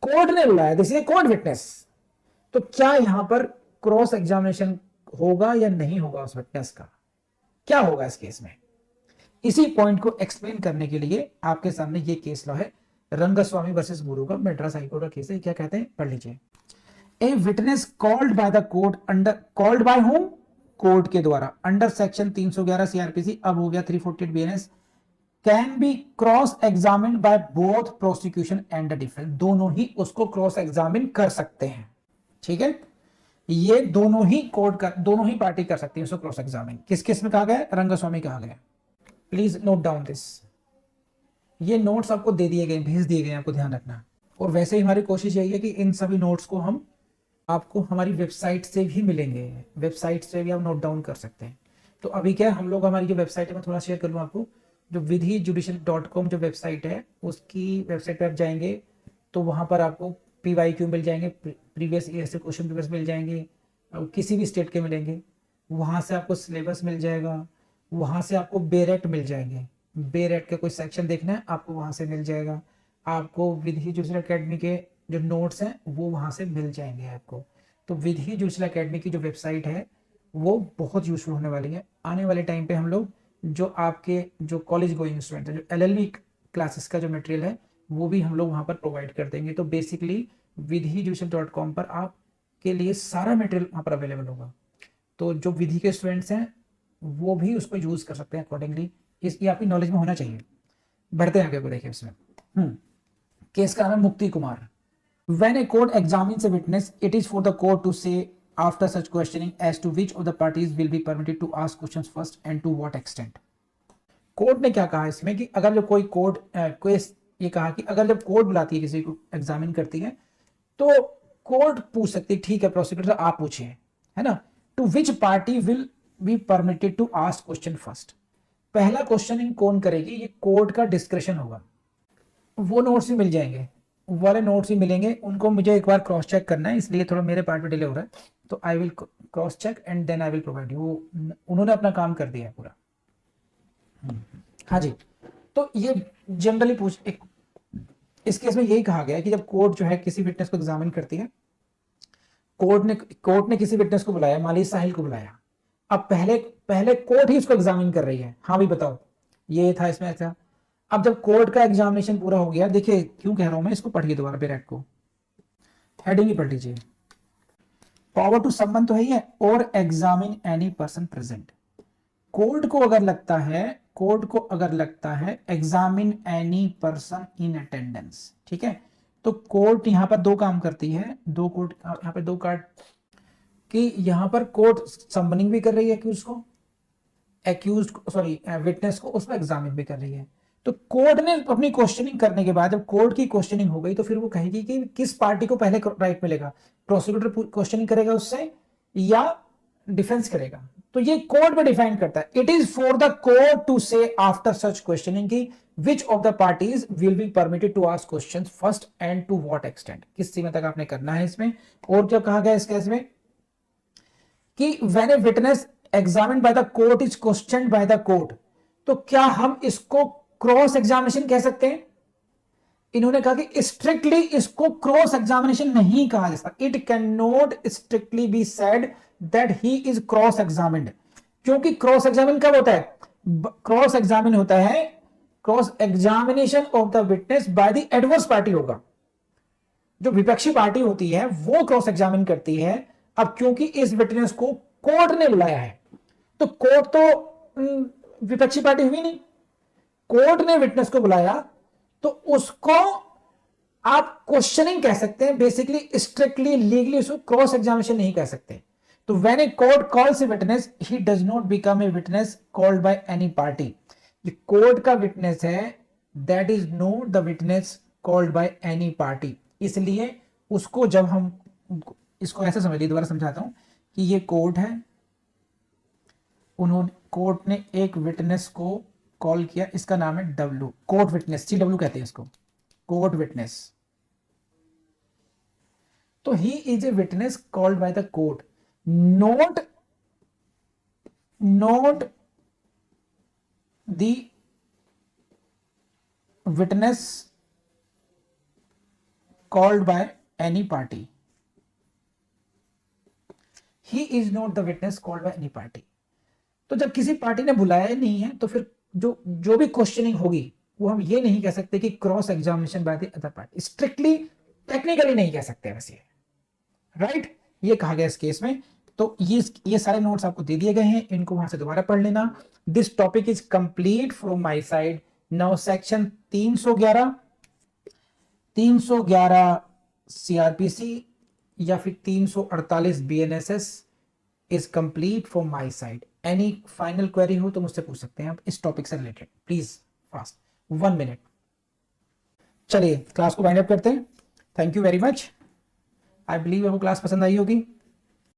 कोर्ट ने बुलाया, दिस इज कोर्ट विटनेस। तो क्या यहां पर क्रॉस एग्जामिनेशन होगा या नहीं होगा उस विटनेस का? क्या होगा इस केस में? इसी पॉइंट को एक्सप्लेन करने के लिए आपके सामने ये केस लॉ है, रंगस्वामी वर्सेस मुरुगन, मद्रास हाईकोर्ट का केस है। क्या कहते हैं, पढ़ लीजिए। A witness called by the court under, called by home? Court के द्वारा, अंडर सेक्शन 311 सीआरपीसी, अब हो गया 348 BNS, can be cross examine by both prosecution and the defence. दोनों ही उसको क्रॉस एग्जामिन कर सकते हैं। ठीक है, ये दोनों ही कोर्ट का, दोनों ही पार्टी कर सकती है उसको क्रॉस एग्जामिन। किस केस में कहा गया? रंगस्वामी कहा गया। Please note down this. ये नोट्स आपको दे दिए गए, भेज दिए गए, आपको ध्यान रखना। और वैसे ही हमारी कोशिश यही है कि इन सभी नोट्स को हम आपको हमारी वेबसाइट से भी मिलेंगे, वेबसाइट से भी आप नोट डाउन कर सकते हैं। तो अभी क्या हम लोग, हमारी जो वेबसाइट है मैं थोड़ा शेयर कर लूँ आपको, जो vidhijudical.com जो वेबसाइट है, उसकी वेबसाइट पर आप जाएंगे तो वहाँ पर आपको PYQ मिल जाएंगे, प्रीवियस ईयर से क्वेश्चन पेपर्स मिल जाएंगे, किसी भी स्टेट के मिलेंगे। वहाँ से आपको सिलेबस मिल जाएगा, वहाँ से आपको बेरेट मिल जाएंगे, बेरेट का कोई सेक्शन देखना है आपको वहाँ से मिल जाएगा। आपको विधि जुडिशल अकेडमी के जो नोट्स हैं वो वहाँ से मिल जाएंगे आपको। तो विधि जुडिशल अकेडमी की जो वेबसाइट है वो बहुत यूजफुल होने वाली है। आने वाले टाइम पे हम लोग जो आपके जो कॉलेज गोइंग स्टूडेंट है, जो LLB क्लासेस का जो मटेरियल है वो भी हम लोग वहाँ पर प्रोवाइड कर देंगे। तो बेसिकली vidhijudical.com पर आपके लिए सारा मटेरियल वहाँ पर अवेलेबल होगा। तो जो विधि के स्टूडेंट्स हैं वो भी उसको यूज कर सकते हैं अकॉर्डिंगली। ये आपकी नॉलेज में होना चाहिए। बढ़ते हैं आगे को, देखिए इसमें केस का नाम है Mukti Kumar. When a court examines a witness, it is for the court to say after such questioning as to which of the parties will be permitted to ask questions first and to what extent. Court ने क्या कहा इसमें कि अगर जब कोई कोर्ट ये कहा कि अगर जब कोर्ट बुलाती है किसी को, एग्जामिन करती है, तो कोर्ट पूछ सकती है, ठीक है प्रोसिक्यूटर आप पूछिए, है ना, to which party will be permitted to ask question first. पहला क्वेश्चनिंग कौन करेगी, ये कोर्ट का डिस्क्रिप्शन होगा। वो नोट्स भी मिल जाएंगे, वाले नोट्स भी मिलेंगे, उनको मुझे एक बार क्रॉस चेक करना है, इसलिए थोड़ा मेरे पार्ट में डिले हो रहा है। तो I will cross check and then I will provide you. उन्होंने अपना काम कर दिया है पूरा। हाँ जी, तो ये जनरली इस केस में यही कहा गया है कि जब कोर्ट जो है किसी विटनेस को एग्जामिन करती है, कोर्ट ने किसी विटनेस को बुलाया, माली साहिल को बुलाया। अब पहले कोर्ट ही उसको एग्जामिन कर रही है। हाँ भी बताओ, ये था इसमें ऐसा। अब जब कोर्ट का एग्जामिनेशन पूरा हो गया, देखिए क्यों कह रहा हूं मैं, इसको पढ़िए दोबारा, बेरेट को हेडिंग ही पढ़ लीजिए। पावर टू समन तो है ही है, और examine any person present. Court को अगर लगता है examine any person in attendance, ठीक है, तो कोर्ट यहां पर दो काम करती है, दो कोर्ट यहां पर दो कार्ड कि यहां पर कोर्ट समनिंग भी कर रही है विटनेस को, उसमें एग्जामिन भी कर रही है। तो कोर्ट ने अपनी क्वेश्चनिंग करने के बाद, जब कोर्ट की क्वेश्चनिंग हो गई, तो फिर वो कहेगी कि किस पार्टी को पहले राइट मिलेगा, प्रोसिक्यूटर क्वेश्चनिंग करेगा उससे या डिफेंस करेगा। तो ये कोर्ट में डिफाइन करता है। It is for the court to say after such questioning की which of the parties will be permitted to ask questions first and to what extent. किस सीमा तक आपने करना है इसमें। और क्या कहा गया इस केस में कि when a witness examined by the court is questioned by the court, तो क्या हम इसको क्रॉस एग्जामिनेशन कह सकते हैं? इन्होंने कहा कि स्ट्रिक्टली इसको क्रॉस एग्जामिनेशन नहीं कहा जा सकता। It can not strictly be said that he is cross examined, क्योंकि क्रॉस एग्जामिन कब होता है? क्रॉस एग्जामिन होता है, cross examination of the witness by the adverse party होगा। जो विपक्षी पार्टी होती है वो क्रॉस एग्जामिन करती है। अब क्योंकि इस विटनेस को कोर्ट ने बुलाया है, तो कोर्ट तो विपक्षी पार्टी हुई नहीं, कोर्ट ने विटनेस को बुलाया, तो उसको आप क्वेश्चनिंग कह सकते हैं। बेसिकली स्ट्रिक्टली लीगली उसको क्रॉस एग्जामिनेशन नहीं कह सकते। तो when a court calls a witness, he does not become a witness called by any party. जो कोर्ट का विटनेस है, that is not the witness called by any party. इसलिए उसको जब हम इसको ऐसे समझ लीजिए, दोबारा समझाता हूं कि ये कोर्ट है, उन्होंने कोर्ट ने एक विटनेस को कॉल किया, इसका नाम है डब्ल्यू, कोर्ट विटनेस, CW कहते हैं इसको, कोर्ट विटनेस। तो he is a witness called by the court, not the witness called by any party. He is not the witness called by any party. तो जब किसी पार्टी ने बुलाया नहीं है, तो फिर जो भी क्वेश्चनिंग होगी वो हम ये नहीं कह सकते कि cross examination by the other party. Strictly technically नहीं कह सकते वैसे, राइट? ये कहा गया इस केस में। तो ये सारे नोट्स आपको दे दिए गए हैं, इनको वहां से दोबारा पढ़ लेना। This topic is complete from my side. Now section 311 CRPC या फिर 348 BNSS is complete from my side. Any final query हो तो मुझसे पूछ सकते हैं आप इस टॉपिक से रिलेटेड, प्लीज फास्ट, 1 मिनट। चलिए क्लास को वाइंड अप करते हैं। Thank you very much. I believe आपको क्लास पसंद आई होगी।